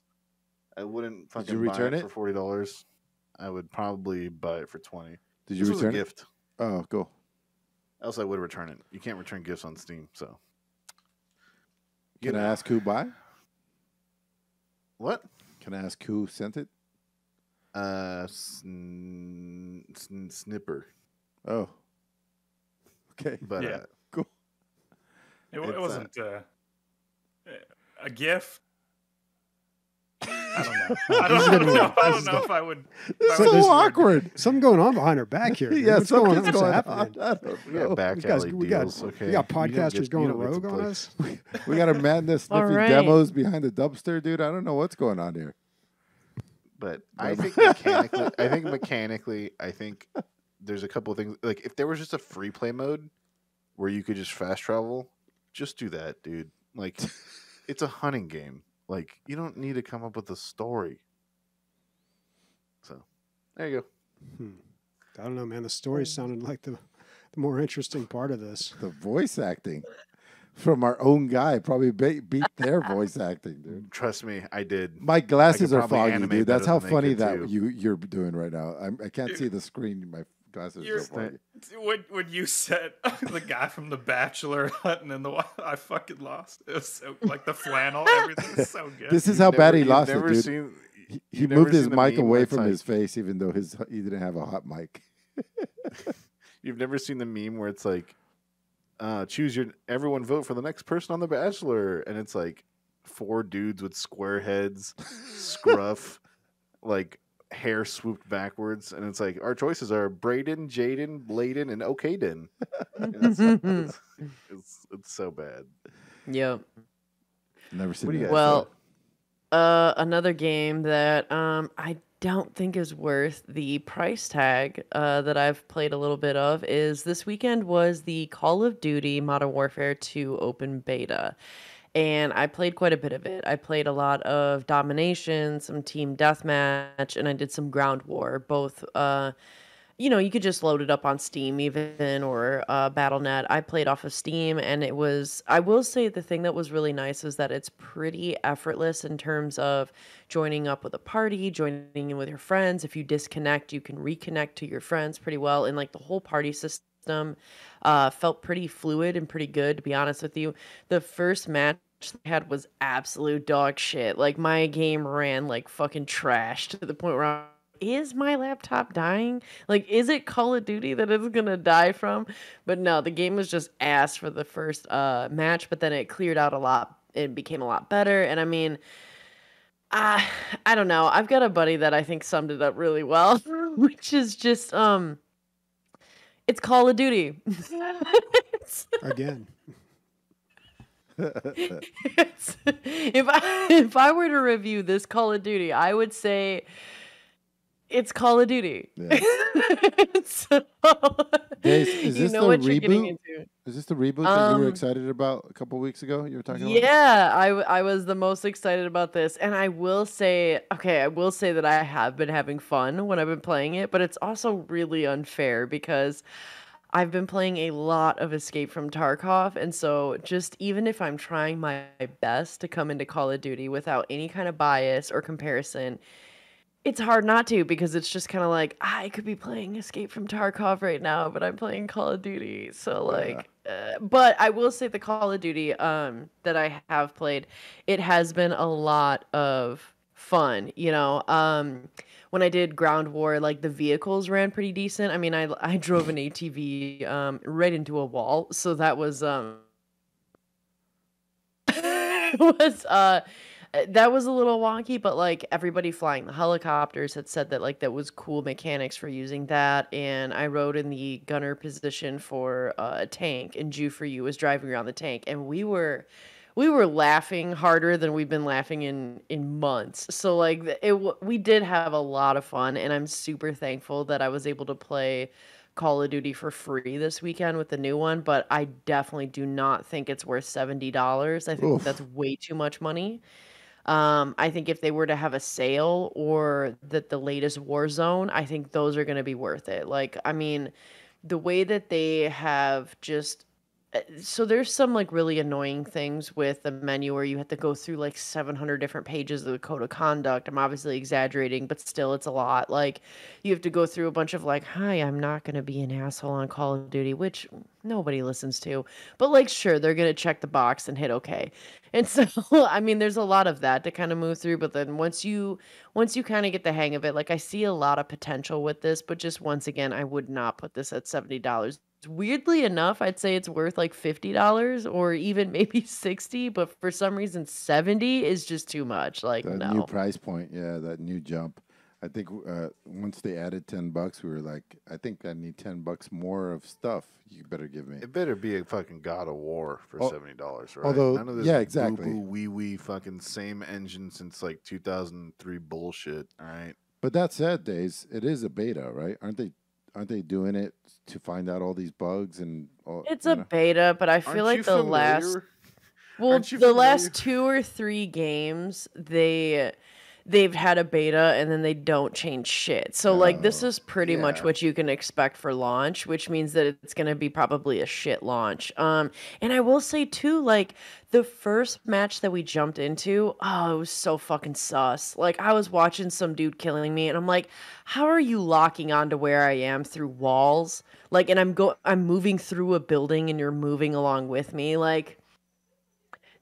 I wouldn't fucking buy it for $40. I would probably buy it for 20. Did you return it? Gift. Oh, cool. Else I would return it. You can't return gifts on Steam, so. Can I ask who buy? What? Can I ask who sent it? Snipper. Oh. Okay. But yeah. Cool. It wasn't a gift. I don't know if I would. So awkward. Something going on behind her back here. Dude. Yeah, What's going on? something's What's going happening? on. I don't we know. got back alley deals. We got podcasters going rogue on us. We got a madness sniffing right. demos behind the dumpster, dude. I don't know what's going on here. But I think mechanically, there's a couple of things. Like if there was just a free play mode where you could just fast travel, just do that, dude. Like it's a hunting game. Like you don't need to come up with a story. So there you go. I don't know, man. The story sounded like the more interesting part of this. The voice acting from our own guy probably beat their voice acting, dude. Trust me, I did. My glasses are probably foggy, animate dude. That's better how than they funny could, that too. you're doing right now. I can't see the screen. My glasses are so foggy. When you said the guy from The Bachelor hunting in the wild, I fucking lost. It was so, like the flannel, everything was so good. This is how bad he lost it, never dude. seen- He you've never moved his seen the mic meme away where it's from like- his face, even though he didn't have a hot mic. You've never seen the meme where it's like, everyone vote for the next person on The Bachelor, and it's like 4 dudes with square heads, scruff, like hair swooped backwards, and it's like our choices are Braden, Jaden, Bladen, and Okaden. It's so bad. Yep. Never seen What do you that. guys Well, another game that I don't think is worth the price tag that I've played a little bit of is this weekend was the Call of Duty Modern Warfare 2 open beta. And I played quite a bit of it. I played a lot of domination, some team deathmatch, and I did some ground war. Both, you could just load it up on Steam even or Battle.net. I played off of Steam, and it was, I will say the thing that was really nice is that it's pretty effortless in terms of joining up with a party, joining in with your friends. If you disconnect, you can reconnect to your friends pretty well. And like the whole party system felt pretty fluid and pretty good, to be honest with you. The first match I had was absolute dog shit. Like my game ran like fucking trash to the point where is my laptop dying? Like, is it Call of Duty that it's gonna die from? But no, the game was just ass for the first match, but then it cleared out a lot. It became a lot better. And I mean, I don't know. I've got a buddy that I think summed it up really well, which is just it's Call of Duty. Again. If I were to review this Call of Duty, I would say, 100% 100% It's Call of Duty. Yeah. So, Is you this know the what you're getting reboot? into. Is this the reboot that you were Um, excited about a couple weeks ago? You were talking about? Yeah, I was the most excited about this. And I will say, okay, I will say that I have been having fun when I've been playing it, but it's also really unfair because I've been playing a lot of Escape from Tarkov. And so just even if I'm trying my best to come into Call of Duty without any kind of bias or comparison, it's hard not to because it's just kind of like I could be playing Escape from Tarkov right now, but I'm playing Call of Duty. So Yeah. like, but I will say the Call of Duty that I have played, it has been a lot of fun. When I did Ground War, like the vehicles ran pretty decent. I mean, I drove an ATV right into a wall, so that was was that was a little wonky, but like everybody flying the helicopters had said that like that was cool mechanics for using that. And I rode in the gunner position for a tank, and Jew for You was driving around the tank, and we were laughing harder than we've been laughing in months. So like we did have a lot of fun, and I'm super thankful that I was able to play Call of Duty for free this weekend with the new one, but I definitely do not think it's worth $70. I think that's Oof. way too much money. I think if they were to have a sale or that the latest Warzone, I think those are going to be worth it. Like, I mean, the way that they have just so there's some like really annoying things with the menu where you have to go through like 700 different pages of the code of conduct. I'm obviously exaggerating, but still it's a lot. Like you have to go through a bunch of like, "Hi, I'm not going to be an asshole on Call of Duty," which nobody listens to. But like sure, they're going to check the box and hit okay. And so I mean, there's a lot of that to kind of move through, but then once you kind of get the hang of it, like I see a lot of potential with this, but just once again, I would not put this at $70. Weirdly enough, I'd say it's worth like $50 or even maybe 60, but for some reason 70 is just too much. Like That new no. price point, yeah, that new jump. I think once they added $10, we were like, I think I need $10 more of stuff. You better give me. It better be a fucking God of War for Oh, $70, right? although- None of this yeah, exactly. boo wee wee fucking same engine since like 2003 bullshit. All right. But that said, Days, it is a beta, right? Aren't they doing it to find out all these bugs and all, It's you a know? beta, but I feel Aren't like you the familiar? last well, Aren't you the last familiar? 2 or 3 games they've had a beta and then they don't change shit. So like this Oh, is pretty much Yeah. what you can expect for launch, which means that it's going to be probably a shit launch. And I will say too, like the first match that we jumped into, oh, it was so fucking sus. Like I was watching some dude killing me and I'm like, how are you locking onto where I am through walls? Like and I'm moving through a building and you're moving along with me. Like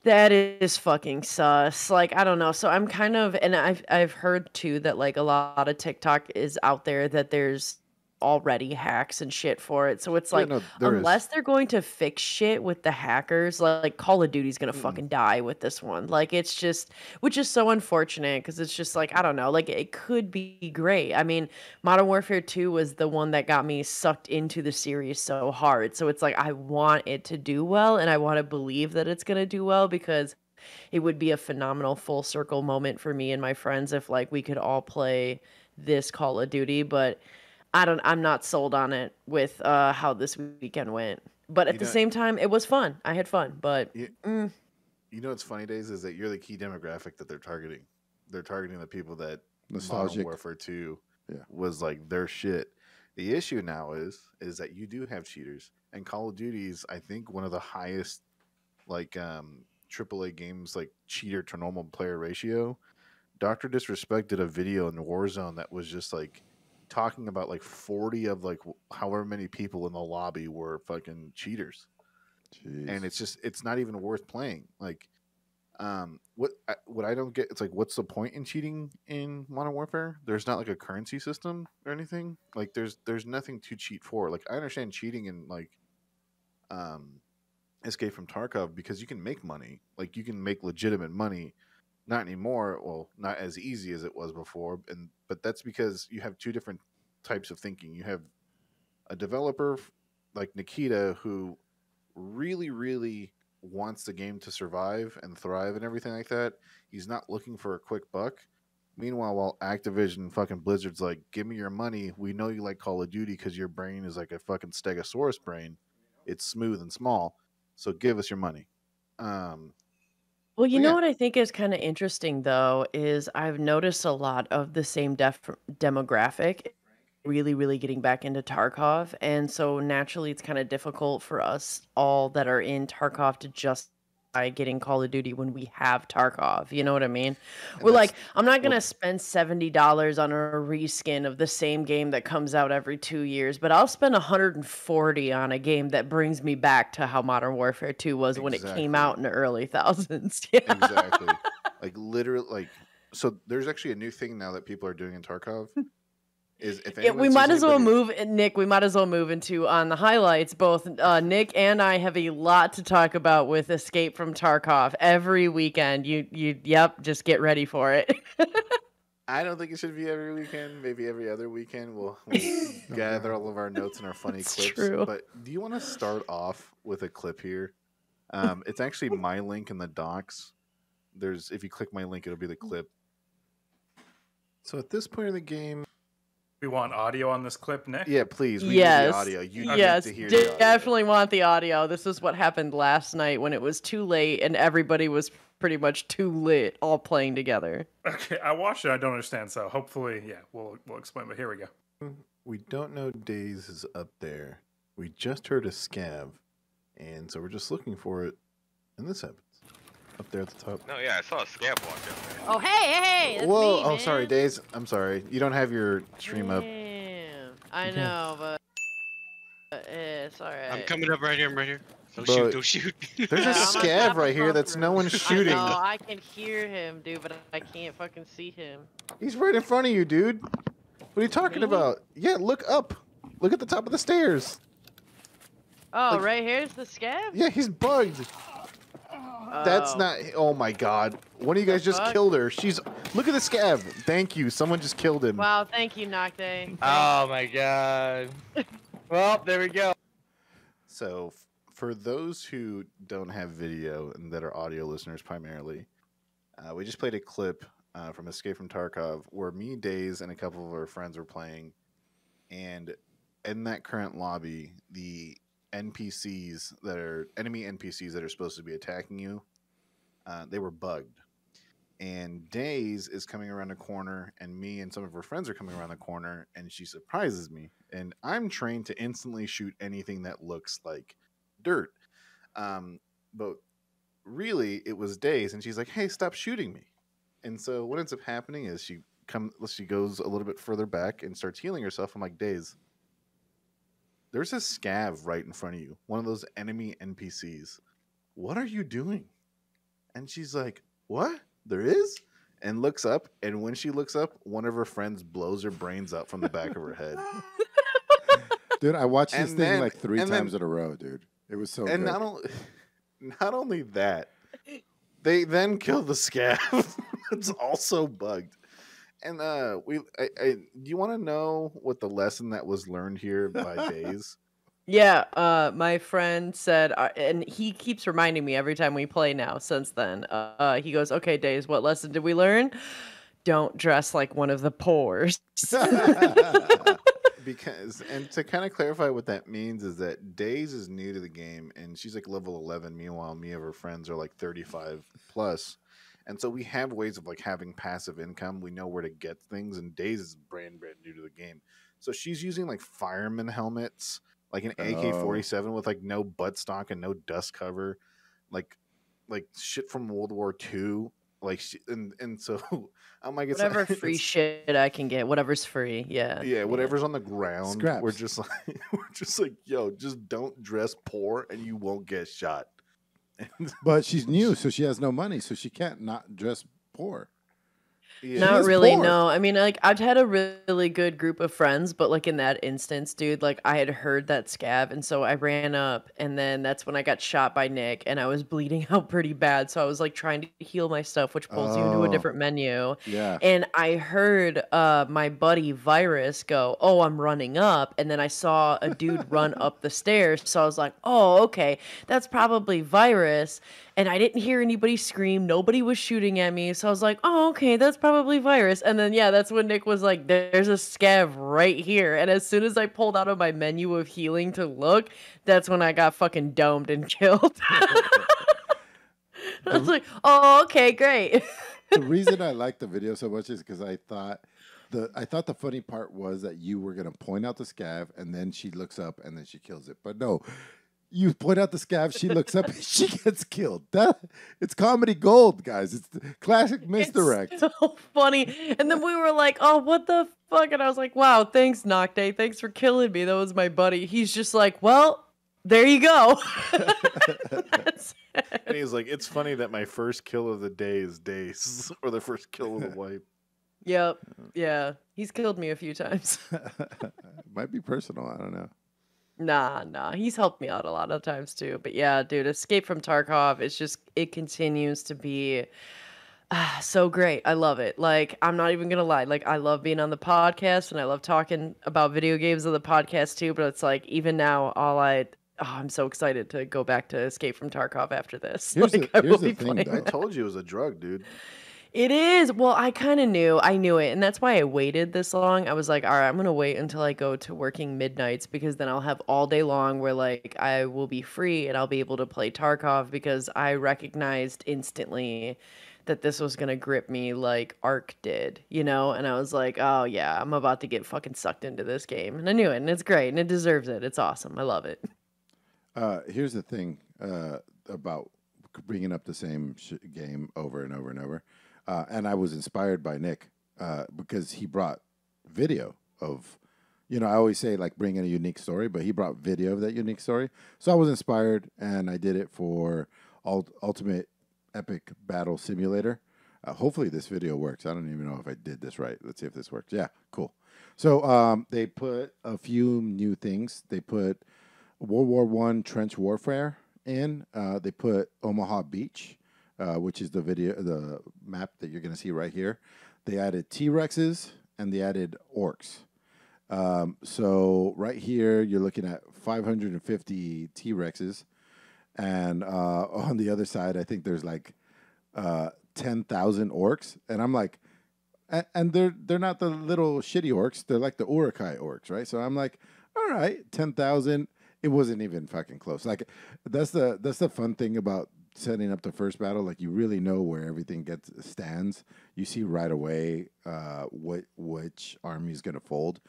that is fucking sus. Like, I don't know. So I'm kind of, and I've heard too that like a lot of TikTok is out there that there's already hacks and shit for it. So it's Yeah, like no, there is. unless they're going to fix shit with the hackers, like Call of Duty's gonna Mm-mm. fucking die with this one. Like it's just, which is so unfortunate because it's just like I don't know. Like it could be great. I mean, Modern Warfare 2 was the one that got me sucked into the series so hard. So it's like I want it to do well and I want to believe that it's going to do well because it would be a phenomenal full circle moment for me and my friends if like we could all play this Call of Duty, but I'm not sold on it with how this weekend went. But at You the know, same time, it was fun. I had fun, but you, mm, you know what's funny, Days, is that you're the key demographic that they're targeting. They're targeting the people that Modern nostalgic. Warfare 2 Yeah. was like their shit. The issue now is that you do have cheaters, and Call of Duty's I think one of the highest like AAA games like cheater to normal player ratio. Dr. Disrespect did a video in Warzone that was just like talking about like 40 of like however many people in the lobby were fucking cheaters, Jeez. and it's not even worth playing. Like what I don't get, it's like what's the point in cheating in Modern Warfare? There's not like a currency system or anything. Like there's nothing to cheat for. Like I understand cheating in like um Escape from Tarkov because you can make money. Like you can make legitimate money. Not anymore. Well, not as easy as it was before. But that's because you have two different types of thinking. You have a developer like Nikita who really, really wants the game to survive and thrive and everything like that. He's not looking for a quick buck. Meanwhile, while Activision fucking Blizzard's like, give me your money. We know you like Call of Duty because your brain is like a fucking Stegosaurus brain. It's smooth and small. So give us your money. Well, you But know yeah. what I think is kind of interesting, though, is I've noticed a lot of the same demographic really, really getting back into Tarkov. And so naturally, it's kind of difficult for us all that are in Tarkov to justify getting Call of Duty when we have Tarkov. You know what I mean? We're that's- like, I'm not going well- to spend $70 on a reskin of the same game that comes out every 2 years, but I'll spend $140 on a game that brings me back to how Modern Warfare 2 was when it came Exactly. out in the early thousands. Yeah. Exactly. Like literally, like so. There's actually a new thing now that people are doing in Tarkov. Is if Yeah, anyone we sees might as well anybody- move, Nick. We might as well move into on the highlights. Both Nick and I have a lot to talk about with Escape from Tarkov every weekend. Yep, just get ready for it. I don't think it should be every weekend. Maybe every other weekend. We'll gather all of our notes and our funny It's clips. true. But do you want to start off with a clip here? It's actually my link in the docs. If you click my link, it'll be the clip. So at this point in the game, We want audio on this clip, Nick. yeah, please, we need Yes. the audio. You need Yes, to hear the audio. definitely want the audio. This is what happened last night when it was too late and everybody was pretty much too lit, all playing together. Okay, I watched it. I don't understand. So hopefully, yeah, we'll explain. But here we go. We don't know Days is up there. We just heard a scav, and so we're just looking for it. And this happens up there at the top. No, yeah, I saw a scab walk down there. Oh, hey, that's Whoa! me, Oh, man. sorry, Days. I'm sorry. You don't have your stream up. Damn, I know, but it's all right. I'm coming up right here. I'm right here. Don't Bro, shoot! Don't shoot! There's Yeah, a I'm on scav top right of here that's no one's shooting. I know, I can hear him, dude, but I can't fucking see him. He's right in front of you, dude. What are you talking Really? about? Yeah, look up. Look at the top of the stairs. Oh, Like- right here's the scab? Yeah, he's bugged. That's Oh. not. Oh my god. One of you guys just fuck? killed her. She's. Look at the scab. Thank you. Someone just killed him. Wow, thank you, Nocte. Oh my god. Well, there we go. So, for those who don't have video and that are audio listeners primarily, we just played a clip from Escape from Tarkov where me, Days, and a couple of our friends were playing. And in that current lobby, the NPCs that are enemy NPCs that are supposed to be attacking you, they were bugged. And Days is coming around the corner, and me and some of her friends are coming around the corner, and she surprises me. And I'm trained to instantly shoot anything that looks like dirt. But really, it was Days, and she's like, "Hey, stop shooting me." And so what ends up happening is she goes a little bit further back and starts healing herself. I'm like, Days, there's a scav right in front of you, one of those enemy NPCs. What are you doing? And she's like, what? There is? And looks up, and when she looks up, one of her friends blows her brains out from the back of her head. Dude, I watched this And thing then- like three and then- times in a row, dude. It was so And good. not only that, they then kill the scav. It's also bugged. And do you want to know what the lesson that was learned here by Days? Yeah, my friend said, and he keeps reminding me every time we play now since then. He goes, okay, Days, what lesson did we learn? Don't dress like one of the poors. Because, and to kind of clarify what that means is that Days is new to the game, and she's like level 11. Meanwhile, me and her friends are like 35 plus. And so we have ways of like having passive income. We know where to get things, and Days is brand new to the game. So she's using like fireman helmets, like an AK-47 with like no buttstock and no dust cover, like shit from World War II. Like and so I'm like, it's Whatever free shit I can get, whatever's free. Yeah. yeah, whatever's on the ground. Scraps. We're just like, yo, just don't dress poor and you won't get shot. But she's new, so she has no money, so she can't not dress poor. Yeah. Not is really, poor. no. I mean, like, I've had a really good group of friends, but like in that instance, dude, like I had heard that scab, and so I ran up, and then that's when I got shot by Nick, and I was bleeding out pretty bad. So I was like trying to heal my stuff, which pulls you into a Oh. different menu. Yeah. And I heard my buddy Virus go, "Oh, I'm running up," and then I saw a dude run up the stairs. So I was like, "Oh, okay, that's probably Virus." And I didn't hear anybody scream. Nobody was shooting at me. So I was like, "Oh, okay, that's probably probably virus. And then, yeah, that's when Nick was like, there's a scav right here. And as soon as I pulled out of my menu of healing to look, that's when I got fucking domed and killed. I was like, oh, okay, great. The reason I like the video so much is because I thought the funny part was that you were gonna point out the scav and then she looks up and then she kills it. But no, you point out the scav, she looks up, and she gets killed. It's comedy gold, guys. It's the classic misdirect. It's so funny. And then we were like, oh, what the fuck? And I was like, wow, thanks, Nocte. Thanks for killing me. That was my buddy. He's just like, well, there you go. That's it. And he's like, it's funny that my first kill of the day is Dace, or the first kill of the wipe. Yep. Yeah. He's killed me a few times. Might be personal. I don't know. Nah. He's helped me out a lot of times too. But yeah, dude, Escape from Tarkov, it continues to be so great. I love it. Like, I'm not even gonna lie. Like, I love being on the podcast and I love talking about video games on the podcast too. But it's like, even now, I'm so excited to go back to Escape from Tarkov after this. Here's I the will be thing, playing though. I told you it was a drug, dude. It is. Well, I kind of knew. I knew it. And that's why I waited this long. I was like, all right, I'm going to wait until I go to working midnights because then I'll have all day long where like I will be free and I'll be able to play Tarkov because I recognized instantly that this was going to grip me like Ark did, you know? And I was like, oh yeah, I'm about to get fucking sucked into this game. And I knew it and it's great and it deserves it. It's awesome. I love it. Here's the thing about bringing up the same game over and over and over. And I was inspired by Nick because he brought video of, I always say like bring in a unique story, but he brought video of that unique story. So I was inspired and I did it for Ultimate Epic Battle Simulator. Hopefully this video works. I don't even know if I did this right. Let's see if this works. Yeah, cool. So they put a few new things. They put World War I trench warfare in. They put Omaha Beach. Which is the map that you're going to see right here. They added T-Rexes and they added orcs. So right here, you're looking at 550 T-Rexes. And on the other side, I think there's like 10,000 orcs. And I'm like, and they're not the little shitty orcs. They're like the Urukai orcs, right? So I'm like, all right, 10,000. It wasn't even fucking close. Like that's the fun thing about setting up the first battle. Like you really know where everything stands. You see right away which army is gonna fold.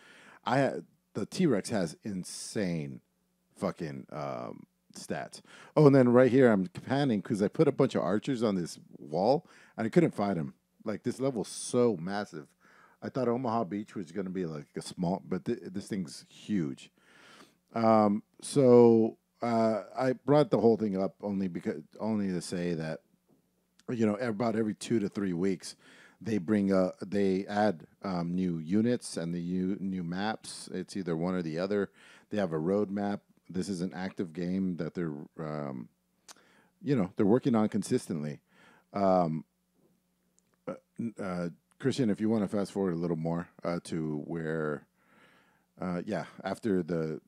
The T-Rex has insane fucking stats. Oh, and then right here I'm panning because I put a bunch of archers on this wall and I couldn't find them. Like this level's so massive. I thought Omaha Beach was gonna be like a small, but this thing's huge. I brought the whole thing up only to say that, about every 2 to 3 weeks, they add new units and the new maps. It's either one or the other. They have a roadmap. This is an active game that they're working on consistently. Christian, if you want to fast forward a little more to where, after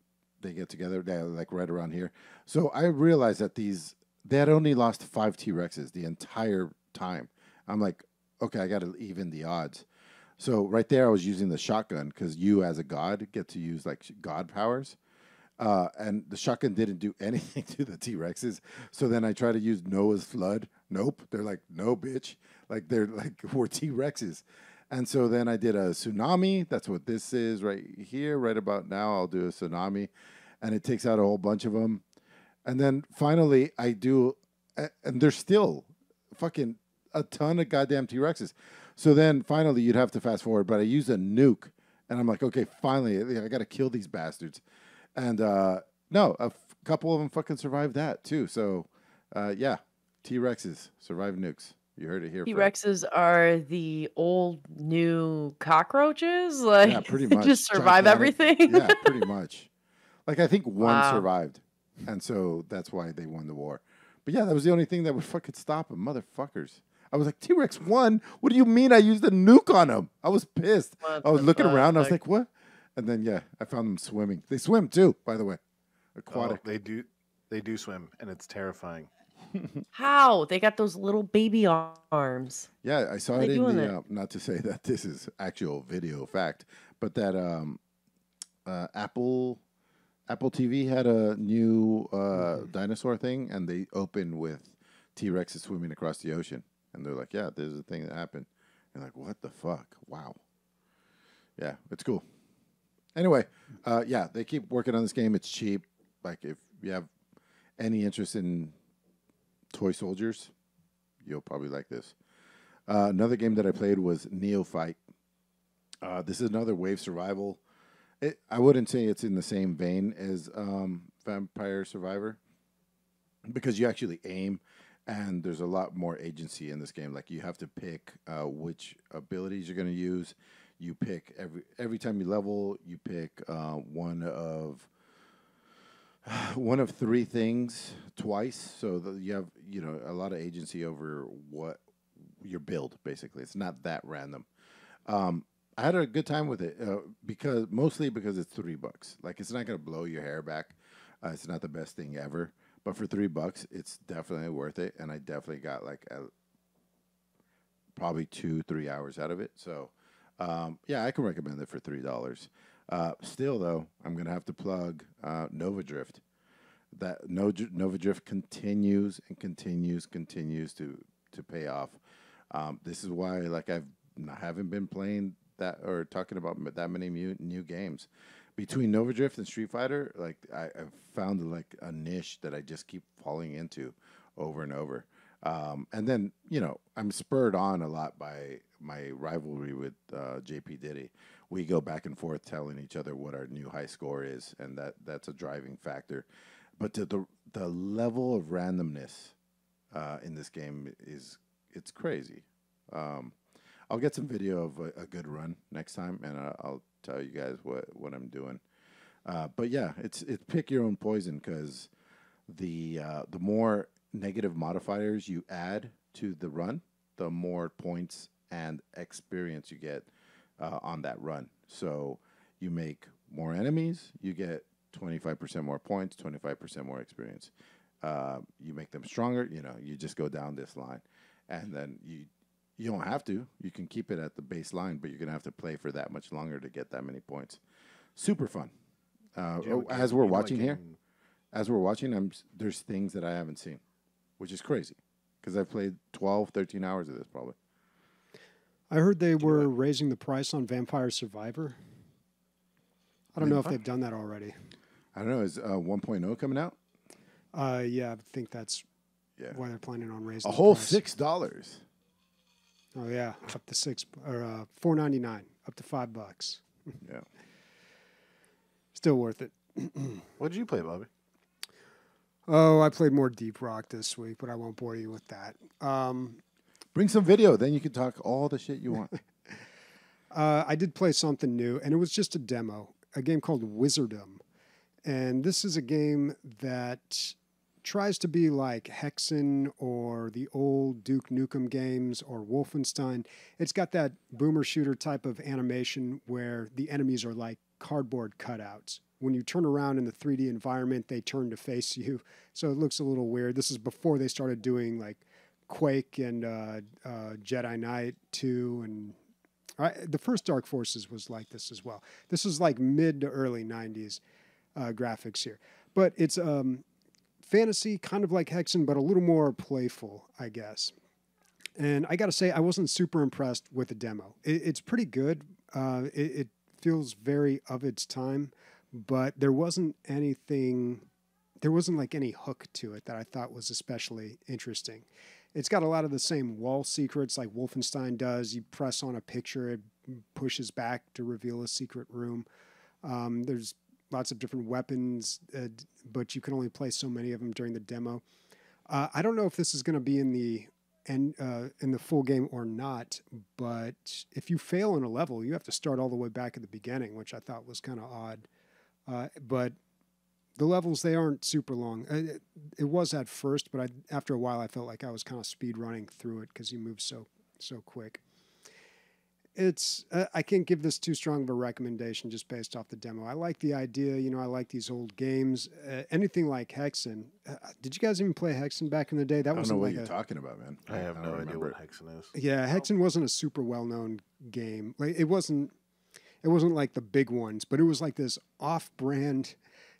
they get together, like right around here. So I realized that they had only lost 5 T-Rexes the entire time. I'm like, okay, I got to even the odds. So right there, I was using the shotgun because you, as a god, get to use like god powers. And the shotgun didn't do anything to the T-Rexes. So then I tried to use Noah's Flood. Nope. They're like, no, bitch. Like they're like, we're T-Rexes. And so then I did a tsunami. That's what this is right here. Right about now, I'll do a tsunami. And it takes out a whole bunch of them. And then finally, I do, and there's still fucking a ton of goddamn T-Rexes. So then finally, you'd have to fast forward. But I use a nuke. And I'm like, okay, finally, I got to kill these bastards. And no, a couple of them fucking survived that too. So T-Rexes survive nukes. You heard it here. T-Rexes are the old new cockroaches. Like, yeah, pretty much. Just survive everything. Yeah, pretty much. Like I think one survived, and so that's why they won the war. But yeah, that was the only thing that would fucking stop them, motherfuckers. I was like, T-Rex won? What do you mean I used a nuke on him? I was pissed. I was looking around. I was like, what? And then I found them swimming. They swim too, by the way. Aquatic. Oh, they do swim, and it's terrifying. How? They got those little baby arms. Yeah, I saw How it they in doing the. Not to say that this is actual video fact, but that Apple TV had a new dinosaur thing, and they opened with T-Rexes swimming across the ocean, and they're like, "Yeah, this is a thing that happened." And like, what the fuck? Wow. Yeah, it's cool. Anyway, yeah, they keep working on this game. It's cheap. Like, if you have any interest in toy soldiers, you'll probably like this. Another game that I played was Neophyte. This is another wave survival. I wouldn't say it's in the same vein as Vampire Survivor because you actually aim, and there's a lot more agency in this game. Like, you have to pick which abilities you're going to use. You pick every time you level, you pick one of 3 things twice. So you have a lot of agency over what your build. Basically, it's not that random. I had a good time with it mostly because it's $3. Like, it's not going to blow your hair back. It's not the best thing ever, but for $3, it's definitely worth it. And I definitely got like probably 2-3 hours out of it. So, yeah, I can recommend it for $3. Still, though, I'm going to have to plug Nova Drift. That Nova Drift continues and continues to pay off. This is why, like, I haven't been playing that or talking about that many new games. Between Nova Drift and Street Fighter, like, I've found like a niche that I just keep falling into over and over. And then, I'm spurred on a lot by my rivalry with JP Diddy. We go back and forth telling each other what our new high score is, and that's a driving factor. But the level of randomness in this game it's crazy. I'll get some video of a good run next time, and I'll tell you guys what I'm doing. But yeah, it's pick your own poison, because the more negative modifiers you add to the run, the more points and experience you get on that run. So you make more enemies, you get 25% more points, 25% more experience. You make them stronger, you just go down this line, and then you don't have to. You can keep it at the baseline, but you're gonna have to play for that much longer to get that many points. Super fun. As we're watching here, there's things that I haven't seen, which is crazy, because I've played 12, 13 hours of this probably. I heard they were raising the price on Vampire Survivor. I don't know if they've done that already. I don't know. Is 1.0 coming out? Yeah, I think that's why they're planning on raising a whole price. $6. Oh yeah, up to $6 or $4.99, up to $5. Yeah, still worth it. What did you play, Bobby? Oh, I played more Deep Rock this week, but I won't bore you with that. Bring some video, then you can talk all the shit you want. I did play something new, and it was just a demo, a game called Wizordum. And this is a game that tries to be like Hexen or the old Duke Nukem games or Wolfenstein. It's got that boomer shooter type of animation where the enemies are like cardboard cutouts. When you turn around in the 3D environment, they turn to face you. So it looks a little weird. This is before they started doing like Quake and Jedi Knight 2. And the first Dark Forces was like this as well. This is like mid to early 90s graphics here. But it's fantasy, kind of like Hexen, but a little more playful, I guess. And I got to say, I wasn't super impressed with the demo. It's pretty good. It feels very of its time, but there wasn't like any hook to it that I thought was especially interesting. It's got a lot of the same wall secrets like Wolfenstein does. You press on a picture, it pushes back to reveal a secret room. There's lots of different weapons, but you can only play so many of them during the demo. I don't know if this is going to be in the full game or not, but if you fail in a level, you have to start all the way back at the beginning, which I thought was kind of odd. But the levels, they aren't super long. It was at first, but after a while, I felt like I was kind of speed running through it because you move so quick. it's I can't give this too strong of a recommendation just based off the demo. I like the idea, I like these old games. Anything like Hexen. Did you guys even play Hexen back in the day? That I don't know wasn't what like you're talking about, man. I have don't no idea remember what Hexen is. Yeah, Hexen wasn't a super well-known game. Like it wasn't like the big ones, but it was like this off-brand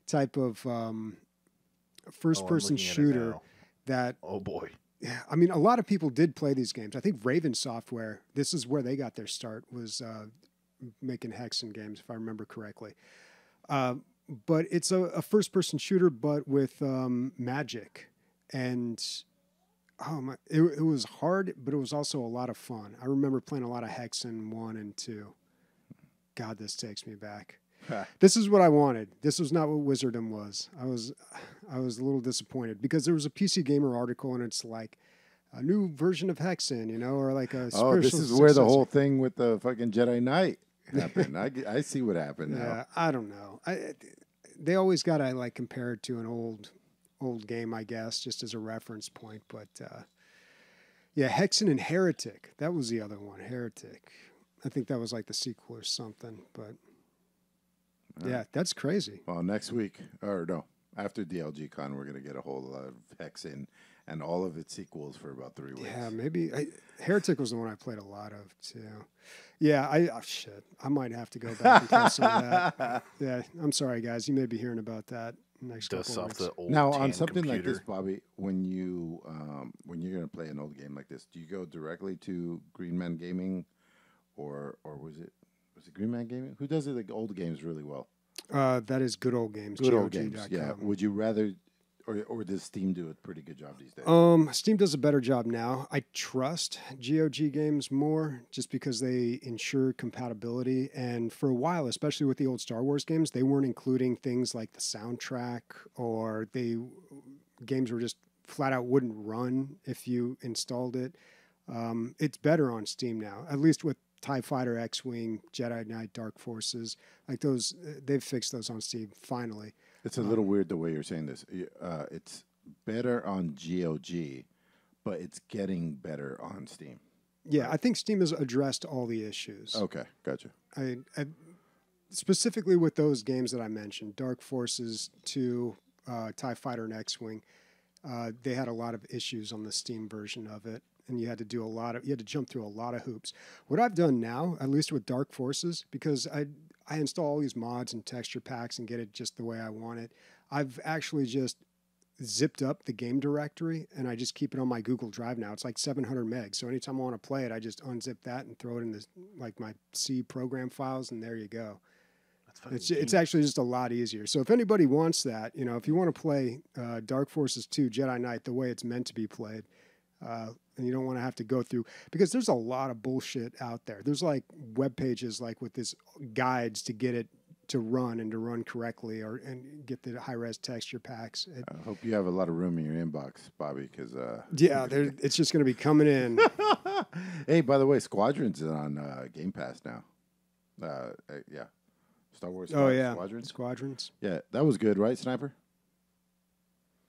type of first-person looking at it shooter now. that. Oh boy. Yeah, I mean, a lot of people did play these games. I think Raven Software. This is where they got their start. Was making Hexen games, if I remember correctly. But it's a first-person shooter, but with magic, and it was hard, but it was also a lot of fun. I remember playing a lot of Hexen 1 and 2. God, this takes me back. This is what I wanted. This was not what Wizordum was. I was a little disappointed because there was a PC Gamer article and it's like a new version of Hexen, or like a spiritual this is where the successor. whole thing with the fucking Jedi Knight happened. I see what happened now. Yeah, I don't know. They always got to like compare it to an old game, I guess, just as a reference point. But yeah, Hexen and Heretic. That was the other one, Heretic. I think that was like the sequel or something. But yeah, that's crazy. Well, next week, or no, after DLG Con, we're going to get a whole lot of Hexen and all of its sequels for about 3 weeks. Yeah, maybe. Heretic was the one I played a lot of, too. Yeah, shit. I might have to go back and play some of that. Yeah, I'm sorry, guys. You may be hearing about that next Dust couple off of the weeks. old Now, tan on something like computer. this, Bobby, when you're going to play an old game like this, do you go directly to Green Man Gaming, or was it Green Man Gaming? Who does it like old games really well? That is Good Old Games. Good old games. GOG.com. Yeah. Would you rather, or does Steam do a pretty good job these days? Steam does a better job now. I trust GOG games more just because they ensure compatibility. And for a while, especially with the old Star Wars games, they weren't including things like the soundtrack, or games were just flat out wouldn't run if you installed it. It's better on Steam now, at least with TIE Fighter, X-Wing, Jedi Knight, Dark Forces. Like those, they've fixed those on Steam, finally. It's a little weird the way you're saying this. It's better on GOG, but it's getting better on Steam. Yeah, I think Steam has addressed all the issues. Okay, gotcha. I specifically with those games that I mentioned, Dark Forces 2, TIE Fighter, and X-Wing, they had a lot of issues on the Steam version of it, and you had to jump through a lot of hoops. What I've done now, at least with Dark Forces, because I install all these mods and texture packs and get it just the way I want it, I've actually just zipped up the game directory and I just keep it on my Google Drive now. It's like 700 megs. So anytime I want to play it, I just unzip that and throw it in my C program files, and there you go. It's actually just a lot easier. So if anybody wants that, if you want to play Dark Forces 2 Jedi Knight the way it's meant to be played, and you don't want to have to go through, because there's a lot of bullshit out there. There's like web pages like with this guides to get it to run and to run correctly, and get the high-res texture packs. I hope you have a lot of room in your inbox, Bobby, because yeah, it's just going to be coming in. Hey, by the way, Squadrons is on Game Pass now. Yeah, Star Wars. Squadrons. Yeah, that was good, right, Sniper?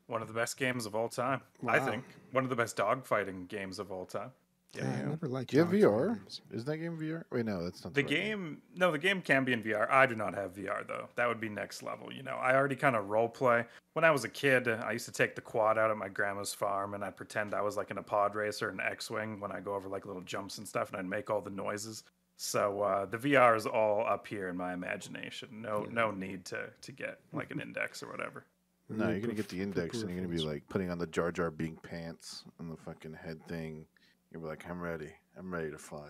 One of the best games of all time, Wow. I think. One of the best dogfighting games of all time. Yeah, I never liked Do you have dogfighting VR? games. Is that game VR? Wait, no, that's not The right game, no, the game can be in VR. I do not have VR though. That would be next level. I already kind of role play. When I was a kid, I used to take the quad out at my grandma's farm, and I'd pretend I was like in a pod racer, an X-wing, when I go over like little jumps and stuff, and I'd make all the noises. So the VR is all up here in my imagination. No need to get like an index or whatever. No, you're gonna get the index, and you're gonna be like putting on the Jar Jar Binks pants and the fucking head thing. You'll be like, I'm ready to fly.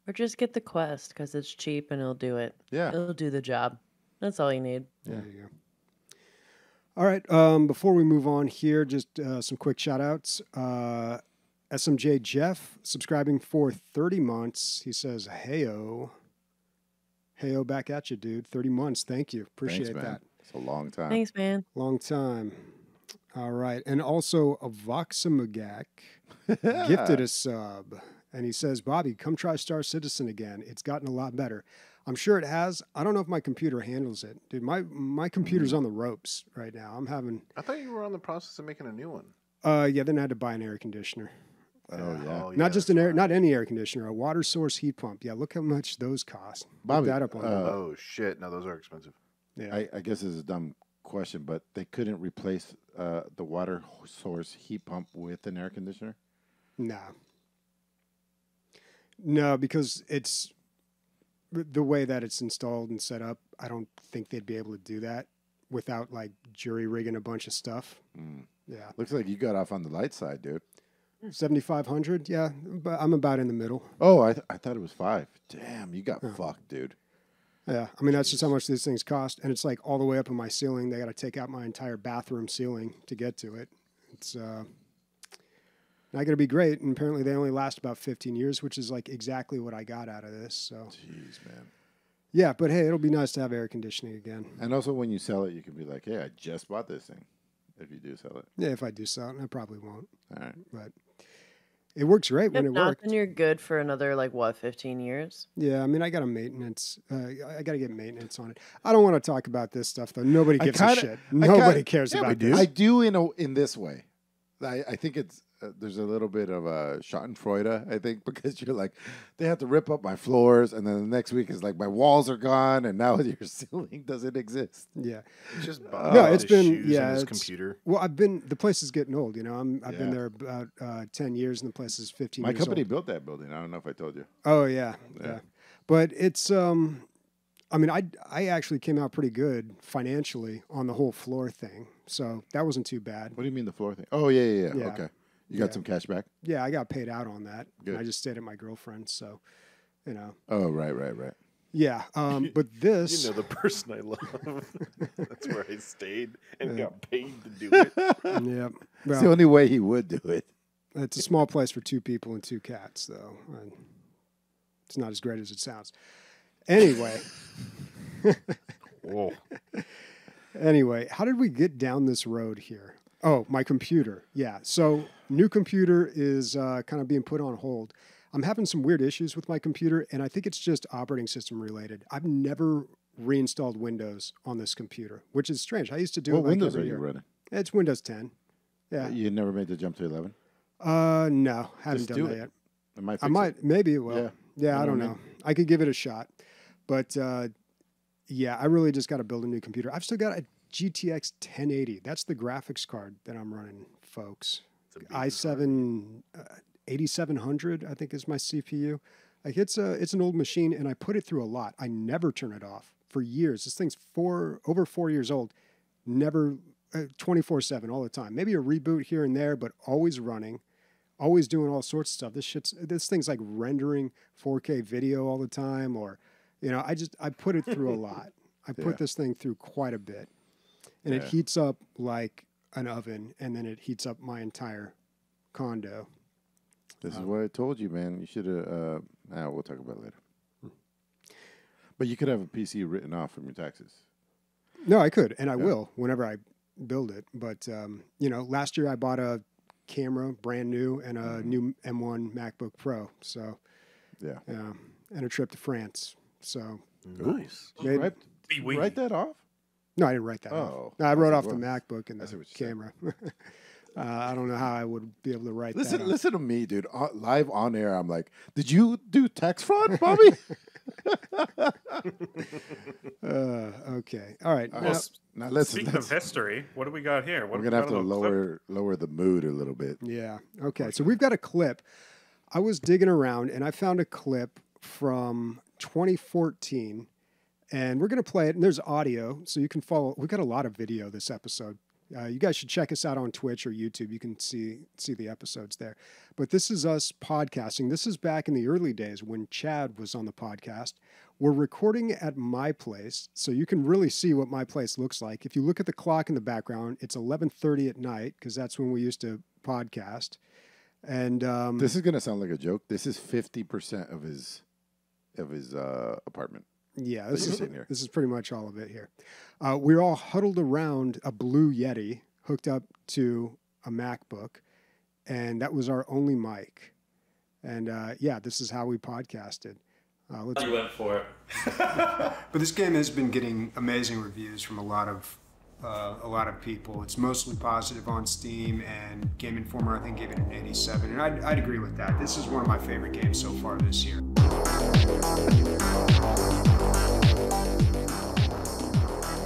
Or just get the Quest because it's cheap and it'll do it. Yeah. It'll do the job. That's all you need. There you go. All right. Before we move on here, just some quick shout outs. SMJ Jeff subscribing for 30 months. He says, Heyo back at you, dude. 30 months. Thank you. Appreciate Thanks, man. that. It's a long time. Thanks, man. Long time. All right. And also, Voxamagak gifted a sub. And he says, Bobby, come try Star Citizen again. It's gotten a lot better. I'm sure it has. I don't know if my computer handles it. Dude, my computer's on the ropes right now. I thought you were on the process of making a new one. Yeah, then I had to buy an air conditioner. Oh yeah. Not just an that's air, right. not any air conditioner, a water source heat pump. Yeah, look how much those cost. Look Bobby, that up on Oh shit! No, those are expensive. yeah. I guess this is a dumb question, but they couldn't replace the water source heat pump with an air conditioner? No, because it's the way that it's installed and set up. I don't think they'd be able to do that without like jury rigging a bunch of stuff. Yeah, Looks like you got off on the light side, dude. 7,500. Yeah, but I'm about in the middle. Oh, I thought it was 5. Damn, you got fucked, dude. Yeah, I mean that's just how much these things cost, and it's like all the way up in my ceiling. They got to take out my entire bathroom ceiling to get to it. It's not going to be great, and apparently they only last about 15 years, which is like exactly what I got out of this. So, Jeez, man. yeah, but hey, it'll be nice to have air conditioning again. And also, when you sell it, you can be like, "Hey, I just bought this thing." If you do sell it, Yeah, if I do sell it, I probably won't, all right. but it works great when If it not, works. then you're good for another, like, what, 15 years? Yeah, I mean, I got a maintenance. I got to get maintenance on it. I don't want to talk about this stuff though. Nobody gives a shit. Nobody cares yeah, we about do. this. I do in this way. I think it's there's a little bit of a Schadenfreude, I think, because you're like, they have to rip up my floors, and then the next week is like my walls are gone, and now your ceiling doesn't exist. Yeah. It's just No, it's his been shoes yeah. and his it's- computer. Well, the place is getting old. You know, I've been Yeah. there about 10 years, and the place is 15 My years company old. built that building. I don't know if I told you. Oh yeah, Yeah. yeah. But it's I mean, I actually came out pretty good financially on the whole floor thing, so that wasn't too bad. What do you mean the floor thing? Oh yeah. Yeah. Okay, you Yeah. got some cash back. Yeah, I got paid out on that. Good. And I just stayed at my girlfriend's, so you know. Oh right. Yeah, but this. You know the person I love. That's where I stayed and got paid to do it. Yeah, It's the well, only way he would do it. it's a small place for 2 people and 2 cats, though. And it's not as great as it sounds. Anyway. Whoa. Anyway, how did we get down this road here? Oh, my computer. Yeah. So, new computer is kind of being put on hold. I'm having some weird issues with my computer, and I think it's just operating system related. I've never reinstalled Windows on this computer, which is strange. I used to do What it like Windows every are you year. running? It's Windows 10. Yeah. You never made the jump to 11. No, haven't Just done do that it. yet. It might. I fix might, it. maybe it will. Yeah. Yeah, I You don't know what I know. I could give it a shot, but yeah, I really just got to build a new computer. I've still got a GTX 1080. That's the graphics card that I'm running, folks. i7 8700, I think, is my CPU. Like it's an old machine, and I put it through a lot. I never turn it off for years. This thing's over 4 years old. Never 24/7 all the time. Maybe a reboot here and there, but always running. Always doing all sorts of stuff. This thing's like rendering 4K video all the time, or, you know, I put it through a lot. I Yeah. put this thing through quite a bit, and it Yeah. heats up like an oven, and then it heats up my entire condo. This is what I told you, man. You should have. We'll talk about it later. But you could have a PC written off from your taxes. No, I could, and I Yeah. will whenever I build it. But you know, last year I bought a camera, brand new, and a new M1 MacBook Pro. So Yeah. and a trip to France. So Nice. maybe, Write, We- write that off. no, I didn't write that. Oh, off. No, I wrote I off the see. MacBook and I see the what you're saying. camera. I don't know how I would be able to write that. off. Listen to me, dude. Live on air, I'm like, did you do tax fraud, Bobby? Okay. All right. All Now- right. Now listen, Speaking of history, what do we got here? What we're do we gonna have got to on the clip? lower the mood a little bit. Yeah. Okay. So we've got a clip. I was digging around and I found a clip from 2014, and we're going to play it. And there's audio, so you can follow. We've got a lot of video this episode. You guys should check us out on Twitch or YouTube. You can see the episodes there. But this is us podcasting. This is back in the early days when Chad was on the podcast. We're recording at my place, so you can really see what my place looks like. If you look at the clock in the background, it's 11:30 at night because that's when we used to podcast. And This is gonna sound like a joke. This is 50% of his apartment. yeah, that you're seeing here. this is pretty much all of it here. We're all huddled around a blue Yeti hooked up to a MacBook, and that was our only mic. And yeah, this is how we podcasted. You went for it. But this game has been getting amazing reviews from a lot of a lot of people. It's mostly positive on Steam, and Game Informer, I think, gave it an 87, and I'd agree with that. This is one of my favorite games so far this year.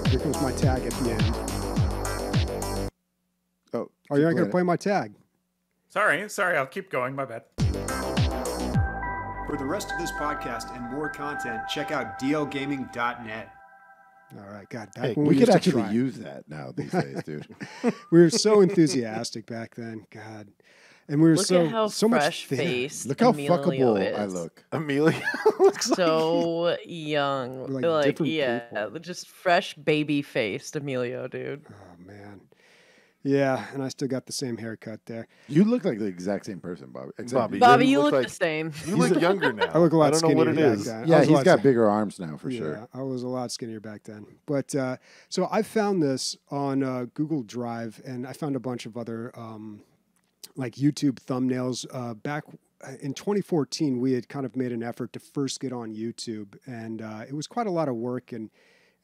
Here comes my tag at the end. Oh, You're not going to play my tag? Sorry, I'll keep going. My bad. For the rest of this podcast and more content, check out dlgaming.net. All right, God. Hey, we could actually use that now these days, dude. We were so enthusiastic back then, God, and we were Look so at how so much fresh thinner. faced. Look how Emilio fuckable I is. look. Emilio looks So young, We're like like different yeah, people. just fresh baby faced Emilio, dude. Oh man, yeah, and I still got the same haircut there. You look like the exact same person, Bobby. Bobby. Bobby, you you look look like- the same. You look younger now. I look a lot I don't know what it skinnier is. back then. I Yeah, was a he's lot got bigger arms now for Yeah, sure. I was a lot skinnier back then. But so I found this on Google Drive, and I found a bunch of other like YouTube thumbnails. Back in 2014, we had kind of made an effort to first get on YouTube, and it was quite a lot of work, and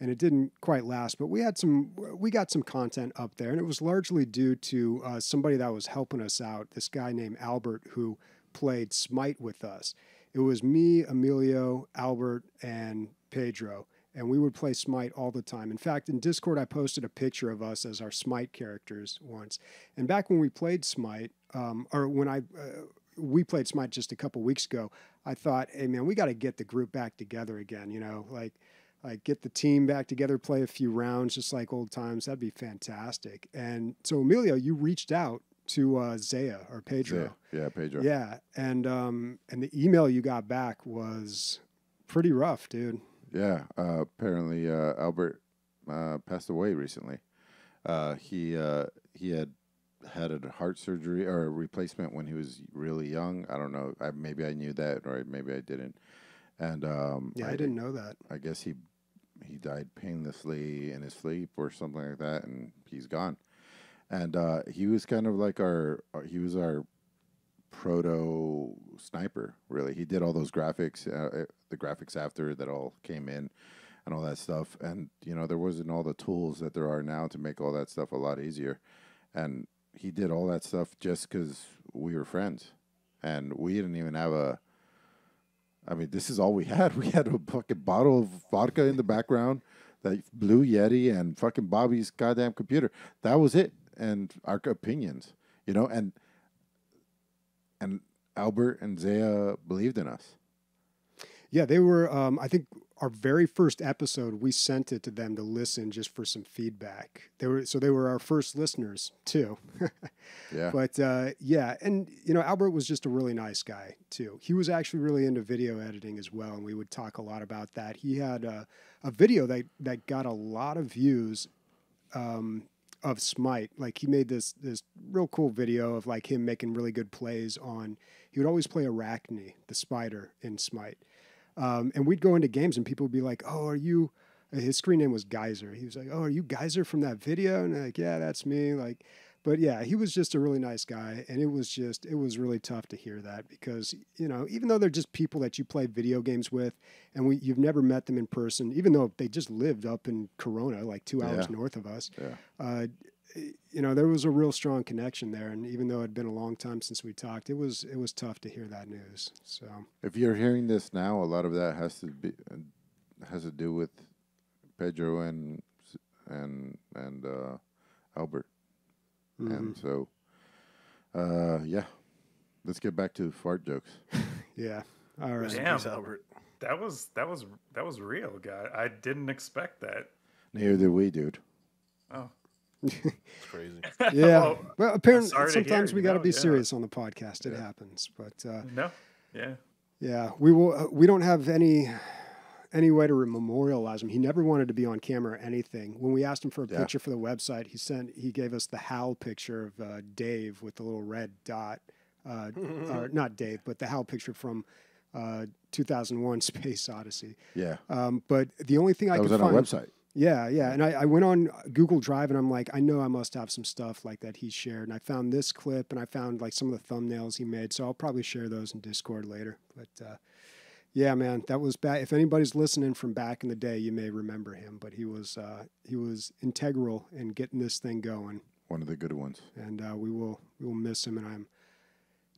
it didn't quite last. But we got some content up there, and it was largely due to somebody that was helping us out. This guy named Albert who played Smite with us. It was me, Emilio, Albert, and Pedro, and we would play Smite all the time. In fact, in Discord, I posted a picture of us as our Smite characters once. And back when we played Smite, we played Smite just a couple weeks ago, I thought, hey man, we got to get the group back together again. You know, like get the team back together, play a few rounds, just like old times. That'd be fantastic. And so, Emilio, you reached out to Zaya or Pedro. Yeah, Pedro. Yeah, and the email you got back was pretty rough, dude. Yeah, apparently Albert passed away recently. He had a heart surgery or a replacement when he was really young. I don't know. Maybe I knew that, or maybe I didn't. And I didn't know that. I guess he died painlessly in his sleep or something like that, and he's gone. And he was kind of like our proto sniper, really. He did all those graphics, the graphics after that all came in and all that stuff. And, you know, there wasn't all the tools that there are now to make all that stuff a lot easier. And he did all that stuff just because we were friends. And we didn't even have this is all we had. We had a fucking bottle of vodka in the background, that Blue Yeti, and fucking Bobby's goddamn computer. That was it. And our opinions, you know, and Albert and Zaya believed in us. Yeah, they were. I think our very first episode, we sent it to them to listen just for some feedback. They were our first listeners too. Yeah. But yeah, and you know, Albert was just a really nice guy too. He was actually really into video editing as well, and we would talk a lot about that. He had a video that got a lot of views. Of Smite. Like, he made this real cool video of like him making really good plays on, he would always play Arachne, the spider in Smite. And we'd go into games and people would be like, oh, are you, his screen name was Geyser. He was like, oh, are you Geyser from that video? And I'm like, yeah, that's me. Like, but yeah, he was just a really nice guy. And it was really tough to hear that because, you know, even though they're just people that you play video games with and you've never met them in person, even though they just lived up in Corona, like 2 hours north of us, you know, there was a real strong connection there. And even though it had been a long time since we talked, it was tough to hear that news. So if you're hearing this now, a lot of that has to do with Pedro and Albert. mm-hmm. And so, yeah, let's get back to fart jokes. Yeah. All right. Damn, Albert. that was real, guy. I didn't expect that. Neither did we, dude. Oh, It's crazy. Yeah. Well, apparently sorry to sometimes hear, we you got to know, be yeah. serious on the podcast. It happens. But no, yeah. yeah, we don't have any way to memorialize him. He never wanted to be on camera or anything. When we asked him for a picture for the website, he gave us the HAL picture of Dave with the little red dot. Or not Dave, but the HAL picture from 2001 Space Odyssey. Yeah. But the only thing I That could was find... on our website. Yeah, yeah. And I went on Google Drive and I'm like, I know I must have some stuff like that he shared. And I found this clip and I found like some of the thumbnails he made. So I'll probably share those in Discord later. But Yeah, man, that was back. If anybody's listening from back in the day, you may remember him, but he was integral in getting this thing going. One of the good ones. And we will miss him, and I'm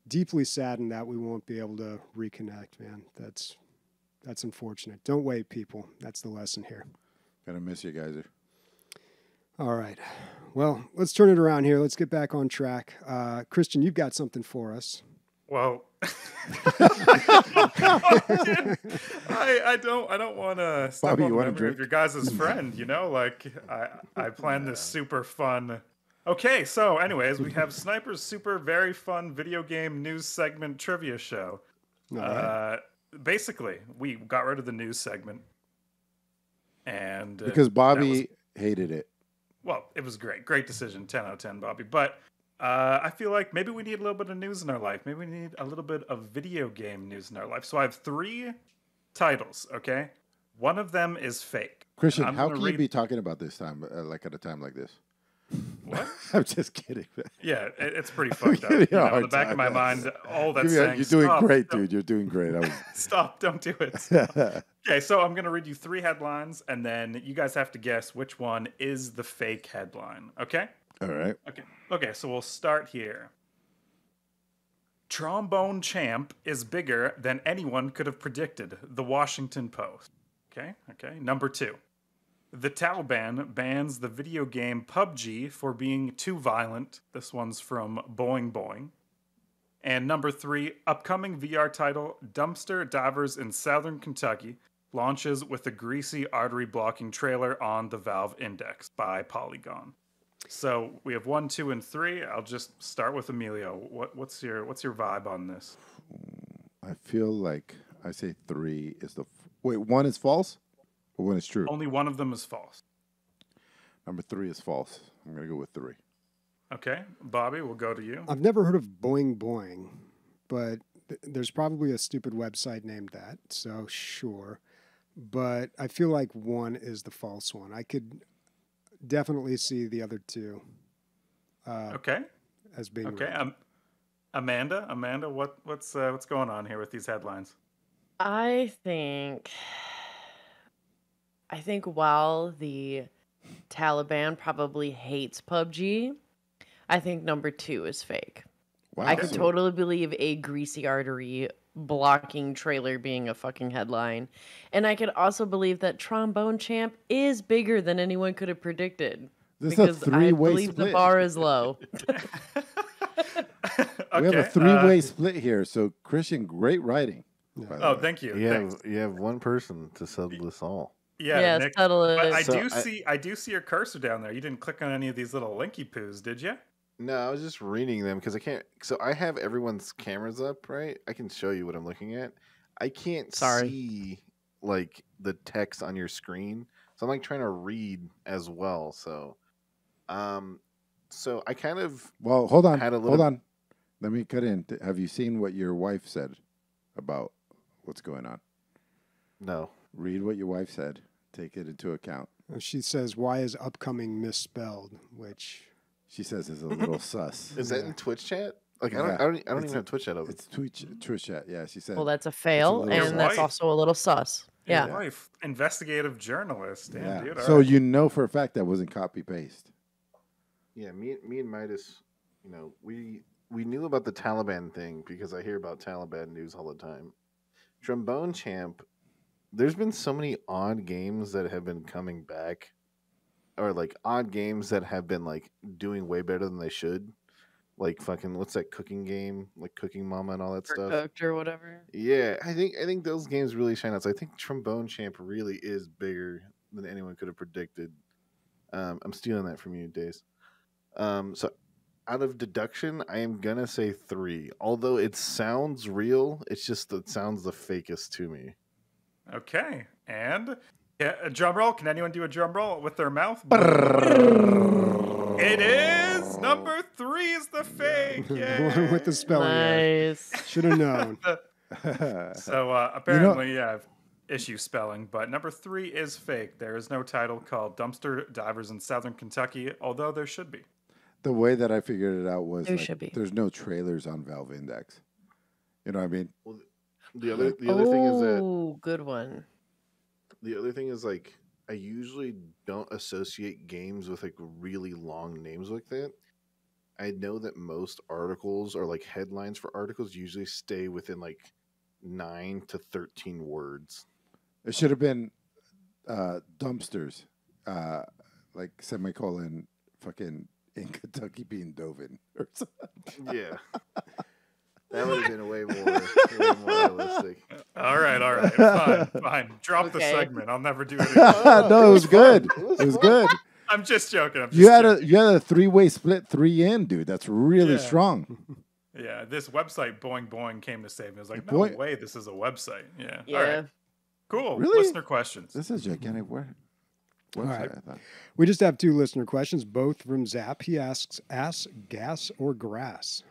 deeply saddened that we won't be able to reconnect, man. That's unfortunate. Don't wait, people. That's the lesson here. Gonna miss you guys. All right. Well, let's turn it around here. Let's get back on track. Christian, you've got something for us. Well, I don't want to step Bobby, on you the wanna memory drink? of your guys' friend, you know? Like, I planned this super fun... Okay, so anyways, we have Sniper's super very fun video game news segment trivia show. All right. Basically, we got rid of the news segment. And Because Bobby hated it. well, it was great. Great decision. 10 out of 10, Bobby. But I feel like maybe we need a little bit of news in our life. Maybe we need a little bit of video game news in our life. So I have 3 titles, okay? One of them is fake. Christian, I'm how gonna can you read- be talking about this time, like at a time like this? What? I'm just kidding. Yeah, it's pretty fucked up. giving You you a know, in hard the back of my time, mind, all that's You're saying, doing "Stop, great, don't- dude. You're doing great. I was... Stop, don't do it. Stop." Okay, so I'm going to read you 3 headlines, and then you guys have to guess which one is the fake headline, okay? All right. Okay, so we'll start here. Trombone champ is bigger than anyone could have predicted, The Washington Post. Okay. Number 2. The Taliban bans the video game PUBG for being too violent. This one's from Boing Boing. And number 3, upcoming VR title Dumpster Divers in Southern Kentucky launches with a greasy artery blocking trailer on the Valve Index by Polygon. So we have 1, 2, and 3. I'll just start with Emilio. What's your vibe on this? I feel like I say 3 is the... Wait, 1 is false? Or 1 is true? Only one of them is false. Number 3 is false. I'm going to go with 3. Okay, Bobby, we'll go to you. I've never heard of Boing Boing, but there's probably a stupid website named that, so sure. But I feel like 1 is the false one. I could definitely see the other 2 Okay. as being Okay. right. Amanda, what's going on here with these headlines? I think while the Taliban probably hates PUBG, I think number 2 is fake. Wow. I could so- totally believe a greasy artery blocking trailer being a fucking headline. And I could also believe that Trombone Champ is bigger than anyone could have predicted. This is a Because I three-way believe split. the bar is low. We have a three-way split here. So, Christian, great writing. by the Oh, way. thank you. You Thanks. have one person to settle this all. Yeah, Yes, Nick. settle But it. I do see your cursor down there. You didn't click on any of these little linky poos, did you? No, I was just reading them because I can't. So I have everyone's cameras up, right? I can show you what I'm looking at. I can't Sorry. see like the text on your screen, so I'm like trying to read as well. So I kind of Well, hold on. had a Hold little- on. Let me cut in. Have you seen what your wife said about what's going on? no. Read what your wife said. Take it into account. She says, "Why is upcoming misspelled?" Which She says it's a little sus. Is that in Twitch chat? Like I Yeah. don't It's even have Twitch chat open. It's Twitch chat. Yeah, she said. Well, that's a fail, little and that's sus. also a little sus. Yeah. Your wife, investigative journalist. Damn, yeah. dude. all So right. you know for a fact that wasn't copy paste. Yeah, me and Midas, you know, we knew about the Taliban thing because I hear about Taliban news all the time. Trombone Champ, there's been so many odd games that have been coming back, or like odd games that have been like doing way better than they should. Like fucking what's that cooking game? Like Cooking Mama and all that Or stuff. cooked or whatever. Yeah, I think those games really shine out. So I think Trombone Champ really is bigger than anyone could have predicted. I'm stealing that from you, Days. So out of deduction, I am gonna say 3. Although it sounds real, it's just it sounds the fakest to me. Okay, and yeah, a drum roll. Can anyone do a drum roll with their mouth? It is number 3 is the fake. the one with the spelling error. Nice. Should have known. So apparently, yeah, I've issue spelling, but number 3 is fake. There is no title called Dumpster Divers in Southern Kentucky, although there should be. The way that I figured it out was There like, should be. there's no trailers on Valve Index. You know what I mean? The other thing is that Oh, good one. the other thing is like I usually don't associate games with like really long names like that. I know that most articles or like headlines for articles usually stay within like 9 to 13 words. It should have been dumpsters, like semicolon, fucking in Kentucky being Dovin or something. Yeah. That would have been way more realistic. All right. Fine. Drop the Okay. segment. I'll never do it again. No, it was good. It was good. I'm just joking. You had a 3-way split 3 in, dude. That's really Yeah. strong. Yeah, this website Boing Boing came to save me. I was like, no Boing- way, this is a website. Yeah. Yeah. All right. Cool. Really? Listener questions. This is gigantic website. right. I thought. We just have 2 listener questions, both from Zap. He asks, ass, gas, or grass?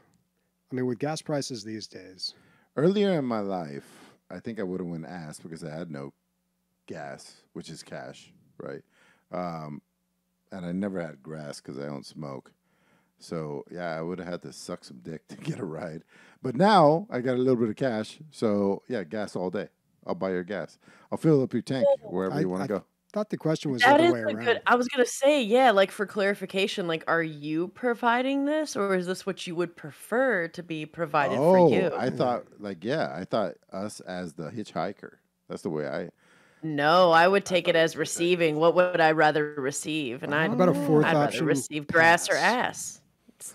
I mean, with gas prices these days. Earlier in my life, I think I would have went ass because I had no gas, which is cash, right? And I never had grass because I don't smoke. So, yeah, I would have had to suck some dick to get a ride. But now I got a little bit of cash. So, yeah, gas all day. I'll buy your gas. I'll fill up your tank wherever you want to go. Thought the question was the That other is way a around. good. I was gonna say, yeah, like for clarification, like, are you providing this, or is this what you would prefer to be provided for you? I thought, I thought us as the hitchhiker. That's the way I. No, I would take it as receiving. What would I rather receive? And How about a fourth I'd rather option? receive grass or pass?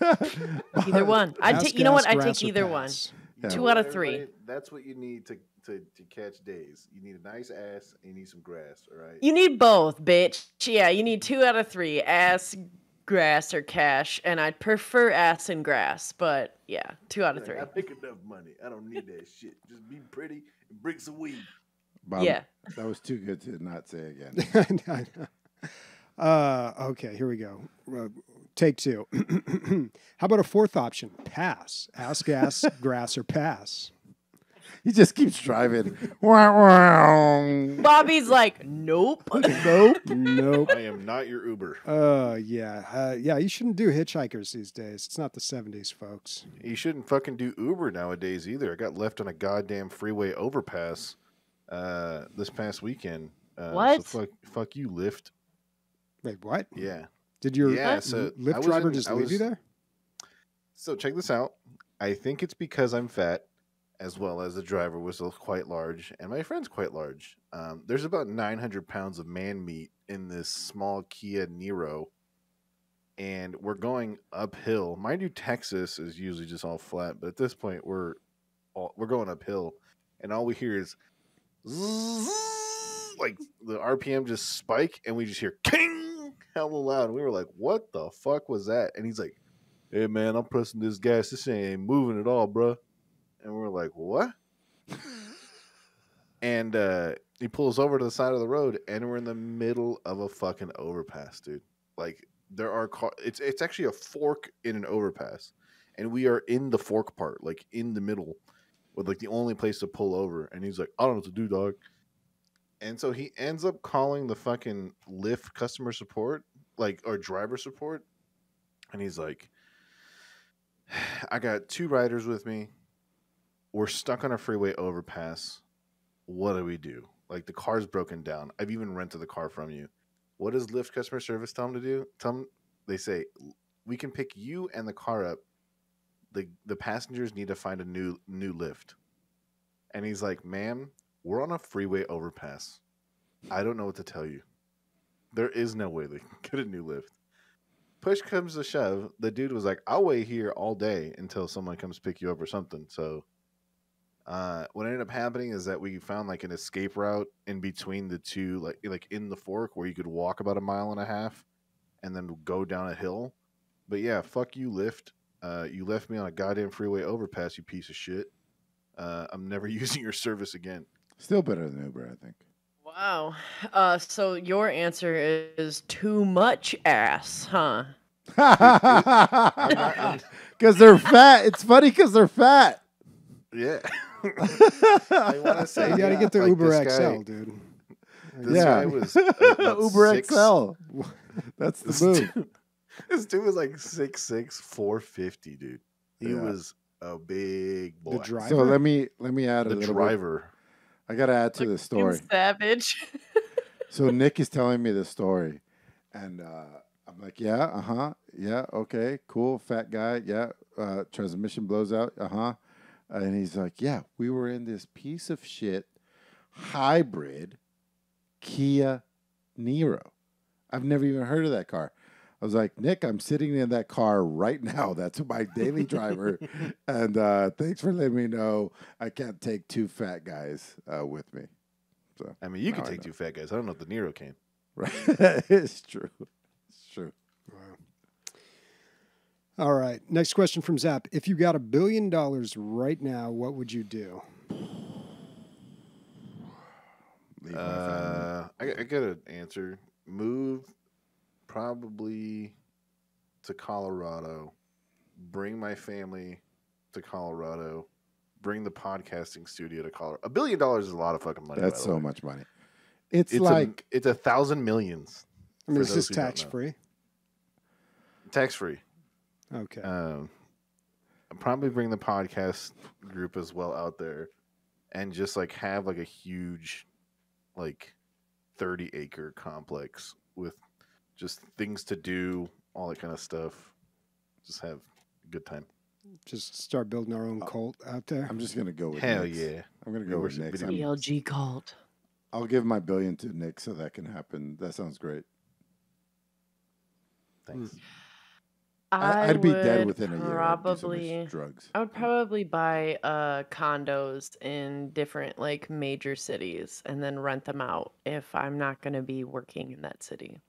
ass. Either one. I'd Ass, take. You know what? gas, I'd grass, take or either one. pass? Yeah. 2 out of Everybody, 3. That's what you need to catch days. You need a nice ass and you need some grass, all right? You need both, bitch. Yeah, you need 2 out of 3. Ass, grass, or cash. And I'd prefer ass and grass, but yeah, 2 out of 3. I make enough money. I don't need that shit. Just be pretty and bring some weed. Bob, Yeah. That was too good to not say again. Okay, here we go. Take 2. How about a fourth option? Pass. Ass, gas, grass, or pass? He just keeps driving. Nope. Bobby's like, nope. Nope. I am not your Uber. Yeah, you shouldn't do hitchhikers these days. It's not the 70s, folks. You shouldn't fucking do Uber nowadays either. I got left on a goddamn freeway overpass this past weekend. What? So fuck you, Lyft. Wait, what? Yeah. Did your Yeah, so I Lyft was driver in- just I leave was- you there? So check this out. I think it's because I'm fat, as well as the driver was quite large, and my friend's quite large. There's about 900 pounds of man meat in this small Kia Niro, and we're going uphill. Mind you, Texas is usually just all flat, but at this point we're going uphill, and all we hear is zzz, like the RPM just spike, and we just hear king hella loud. And we were like, "What the fuck was that?" And he's like, "Hey man, I'm pressing this gas. This ain't moving at all, bro." And we're like, "What?" And he pulls over to the side of the road, and we're in the middle of a fucking overpass, dude. Like there are it's actually a fork in an overpass, and we are in the fork part, like in the middle, with like the only place to pull over. And he's like, "I don't know what to do, dog." And so he ends up calling the fucking Lyft customer support, or driver support, and he's like, "I got 2 riders with me. We're stuck on a freeway overpass. What do we do? Like the car's broken down. I've even rented the car from you. What does Lyft customer service tell them to do? They say, we can pick you and the car up. The passengers need to find a new Lyft." And he's like, "Ma'am, we're on a freeway overpass. I don't know what to tell you. There is no way they can get a new Lyft." Push comes to shove, the dude was like, "I'll wait here all day until someone comes pick you up or something." So what ended up happening is that we found like an escape route in between the two, like in the fork, where you could walk about 1.5 miles and then go down a hill. But yeah, fuck you, Lyft. You left me on a goddamn freeway overpass, you piece of shit. I'm never using your service again. Still better than Uber, I think. Wow. So your answer is too much ass, huh? Because they're fat. It's funny because they're fat. Yeah. I want to say You got to get the like Uber this XL, guy- dude. This Yeah. guy was about Uber 6 XL. That's the This move. dude, this dude was like 6'6", 450, dude. He Yeah. was a big boy. The driver. So let me add a The little driver. bit. I got to add to the story. Savage. So Nick is telling me the story, and I'm like, yeah, yeah, okay, cool, fat guy, yeah, transmission blows out, and he's like, yeah, we were in this piece of shit hybrid Kia Niro. I've never even heard of that car. I was like, Nick, I'm sitting in that car right now. That's my daily driver, and thanks for letting me know I can't take two fat guys with me. So I mean, you now can I take know. two fat guys. I don't know if the Nero came. Right. It's true. It's true. Wow. All right. Next question from Zap. If you got $1 billion right now, what would you do? Leave my family. I got an answer. Move probably to Colorado. Bring my family to Colorado. Bring the podcasting studio to Colorado. $1 billion is a lot of fucking money. That's by the so way. much money. It's It's like it's 1,000 millions. I mean, For is this those who don't know. tax free? Tax free. Okay. I'll probably bring the podcast group as well out there, and just like have like a huge, like 30-acre complex with just things to do, all that kind of stuff. Just have a good time. Just start building our own cult out there. I'm just gonna go with Hell Nick's. yeah. I'm gonna We go with worship Nick's. video DLG cult. I'll give my $1 billion to Nick so that can happen. That sounds great. Thanks. I'd be dead would within a year. I'd do so much Probably, drugs. I would probably buy condos in different like major cities and then rent them out if I'm not going to be working in that city.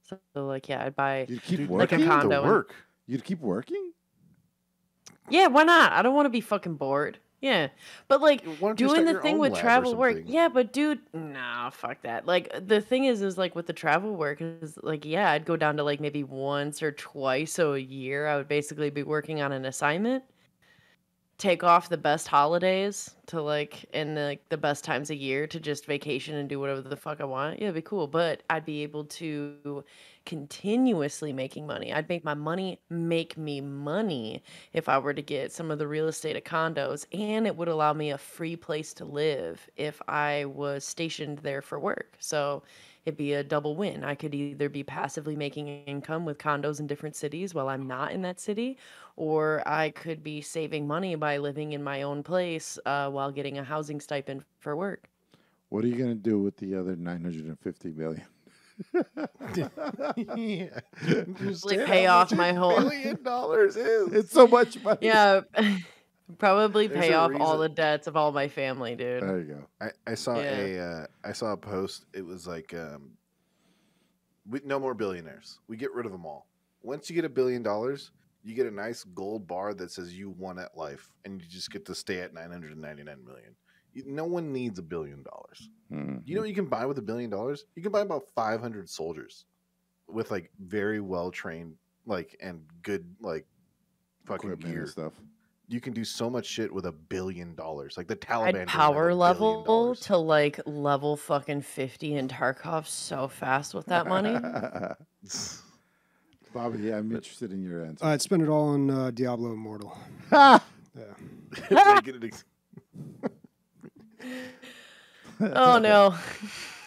So like, yeah, I'd buy. You'd keep Dude, like a working. you have to condo and- work. You'd keep working. Yeah, why not? I don't want to be fucking bored. Yeah, but like Why don't you doing start the your thing own with lab or travel work. something? Yeah, but dude, nah, fuck that. Like the thing is like with the travel work is like, yeah, I'd go down to like maybe once or twice a year. I would basically be working on an assignment, take off the best holidays to like and the best times a year to just vacation and do whatever the fuck I want. Yeah, it'd be cool, but I'd be able to continuously making money. I'd make my money make me money if I were to get some of the real estate of condos, and it would allow me a free place to live if I was stationed there for work. So it'd be a double win. I could either be passively making income with condos in different cities while I'm not in that city, or I could be saving money by living in my own place while getting a housing stipend for work. What are you gonna do with the other 950 million? Yeah. Just Like say pay how off much my $1 whole- billion is. It's so much money. Yeah, probably There's pay a off all reason- the debts of all my family, dude. There you go. I saw Yeah. I saw a post. It was like no more billionaires. We get rid of them all. Once you get $1 billion, you get a nice gold bar that says you won at life, and you just get to stay at 999 million. No one needs $1 billion. Mhm. You know what you can buy with $1 billion? You can buy about 500 soldiers with like very well trained, like and good like fucking Equipment gear. and stuff. You can do so much shit with $1 billion. Like the Taliban. I'd didn't have power $1 level billion. to like level fucking 50 in Tarkov so fast with that money. Bobby, I'm interested in your answer. I'd spend it all on Diablo Immortal. Ha! Yeah. Making it Oh no.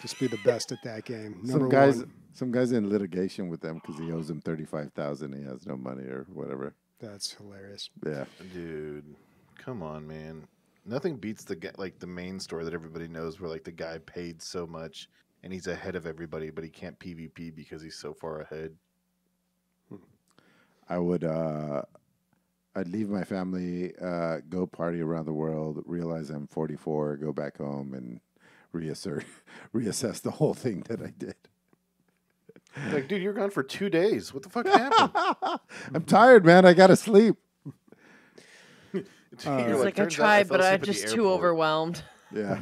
Just be the best at that game. Some Number one. some guys in litigation with them because he owes them 35,000. He has no money or whatever. That's hilarious. Yeah. Dude, come on, man. Nothing beats the guy, like the main story that everybody knows, where like the guy paid so much and he's ahead of everybody, but he can't PvP because he's so far ahead. I would. I'd leave my family, go party around the world, realize I'm 44, go back home, and reassess the whole thing that I did. Like, dude, you're gone for 2 days. What the fuck happened? I'm tired, man. I gotta sleep. You're It's like I "Turns out tried, fell but I'm asleep at the just too airport." overwhelmed. Yeah.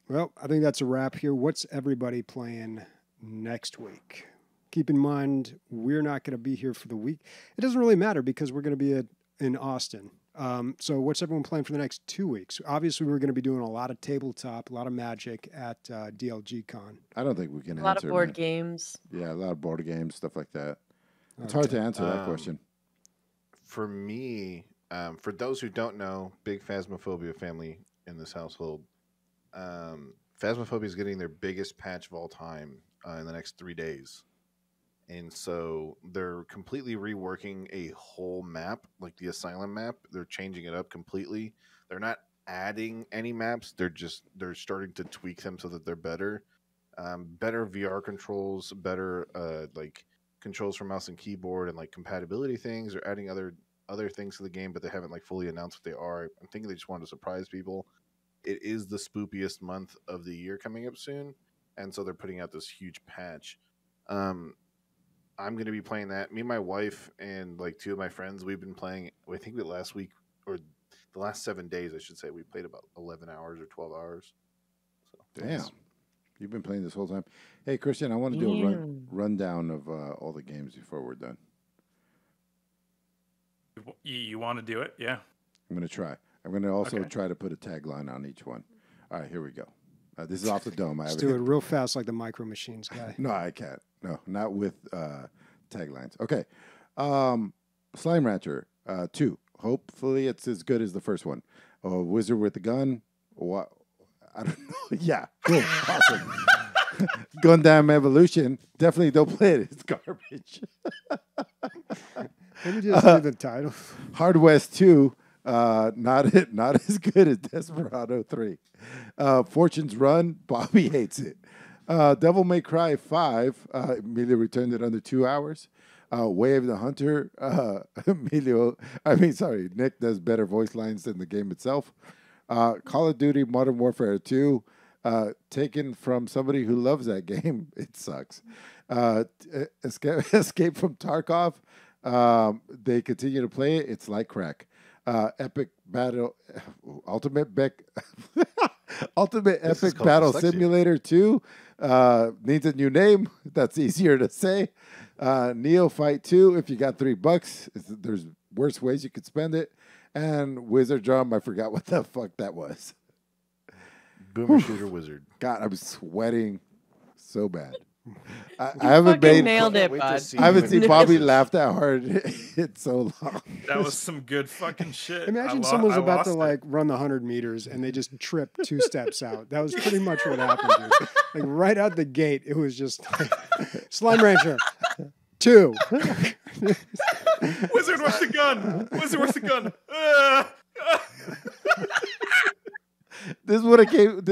Well, I think that's a wrap here. What's everybody playing next week? Keep in mind, we're not going to be here for the week. It doesn't really matter because we're going to be in Austin. So what's everyone playing for the next 2 weeks? Obviously, we're going to be doing a lot of tabletop, a lot of Magic at DLG Con. I don't think we can A lot answer. of board man. games. Yeah, a lot of board games, stuff like that. It's hard to answer that question. For me, For those who don't know, big Phasmophobia family in this household. Phasmophobia is getting their biggest patch of all time in the next 3 days. And so they're completely reworking a whole map, like the Asylum map. They're changing it up completely. They're not adding any maps. They're starting to tweak them so that they're better. Better VR controls, better like controls for mouse and keyboard, and like compatibility things. They're adding other things to the game, but they haven't like fully announced what they are. I'm thinking they just wanted to surprise people. It is the spookiest month of the year coming up soon, and so they're putting out this huge patch. I'm going to be playing that. Me and my wife and like 2 of my friends, we've been playing. I think the last week, or the last 7 days, I should say, we played about 11 hours or 12 hours. So, Damn. You've been playing this whole time. Hey, Christian, I want to do a rundown of all the games before we're done. You want to do it? Yeah. I'm going to try. I'm going to also try to put a tagline on each one. All right, here we go. This is off the dome. Let's do it real fast like the Micro Machines guy. No, I can't. No, not with taglines. Okay. Slime Rancher 2. Hopefully it's as good as the first one. Wizard with the Gun. What? I don't know. Yeah. Cool. Awesome. Gundam Evolution. Definitely don't play it. It's garbage. Maybe just do the title. Hard West 2. Not as good as Desperado 3. Fortune's Run, Bobby hates it. Devil May Cry 5, Emilio returned it under 2 hours. Way of the Hunter, Nick does better voice lines than the game itself. Call of Duty Modern Warfare 2, taken from somebody who loves that game. It sucks. Escape from Tarkov, they continue to play it. It's like crack. Epic Battle, Ultimate Epic Battle Simulator 2 needs a new name. That's easier to say. Neophyte 2, if you got $3, there's worse ways you could spend it. And Wizordum, I forgot what the fuck that was. Boomer Shooter Wizard. God, I'm sweating so bad. I haven't nailed it, bud. I haven't seen Bobby laugh that hard in so long. That was some good fucking shit. Imagine someone's about to like run the 100 meters and they just trip 2 steps out. That was pretty much what happened, dude. Like right out the gate, it was just like Slime Rancher 2. Wizard with the gun. Wizard with the gun. This is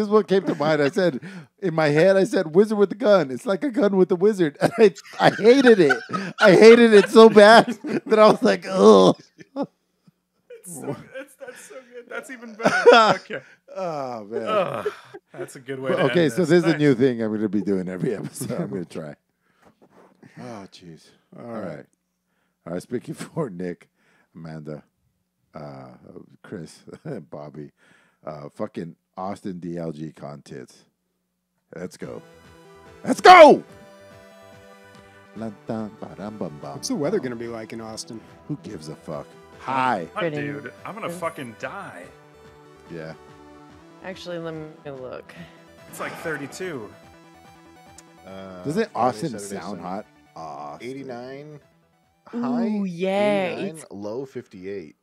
what came to mind. I said in my head, Wizard with the Gun. It's like a gun with a wizard. And I hated it. I hated it so bad that I was like, oh. That's so good. That's even better. Okay. Oh man. That's a good way. Okay, so this is a new thing I'm going to be doing every episode. I'm going to try. Oh, jeez. All right. Speaking for Nick, Amanda, Chris, and Bobby. Fucking Austin DLG Con tits. Let's go. Let's go! What's the weather going to be like in Austin? Who gives a fuck? Hi. Dude, I'm going to fucking die. Yeah. Actually, let me look. It's like 32. Doesn't Austin sound hot? 89 Ooh, high, yeah. 89, low 58.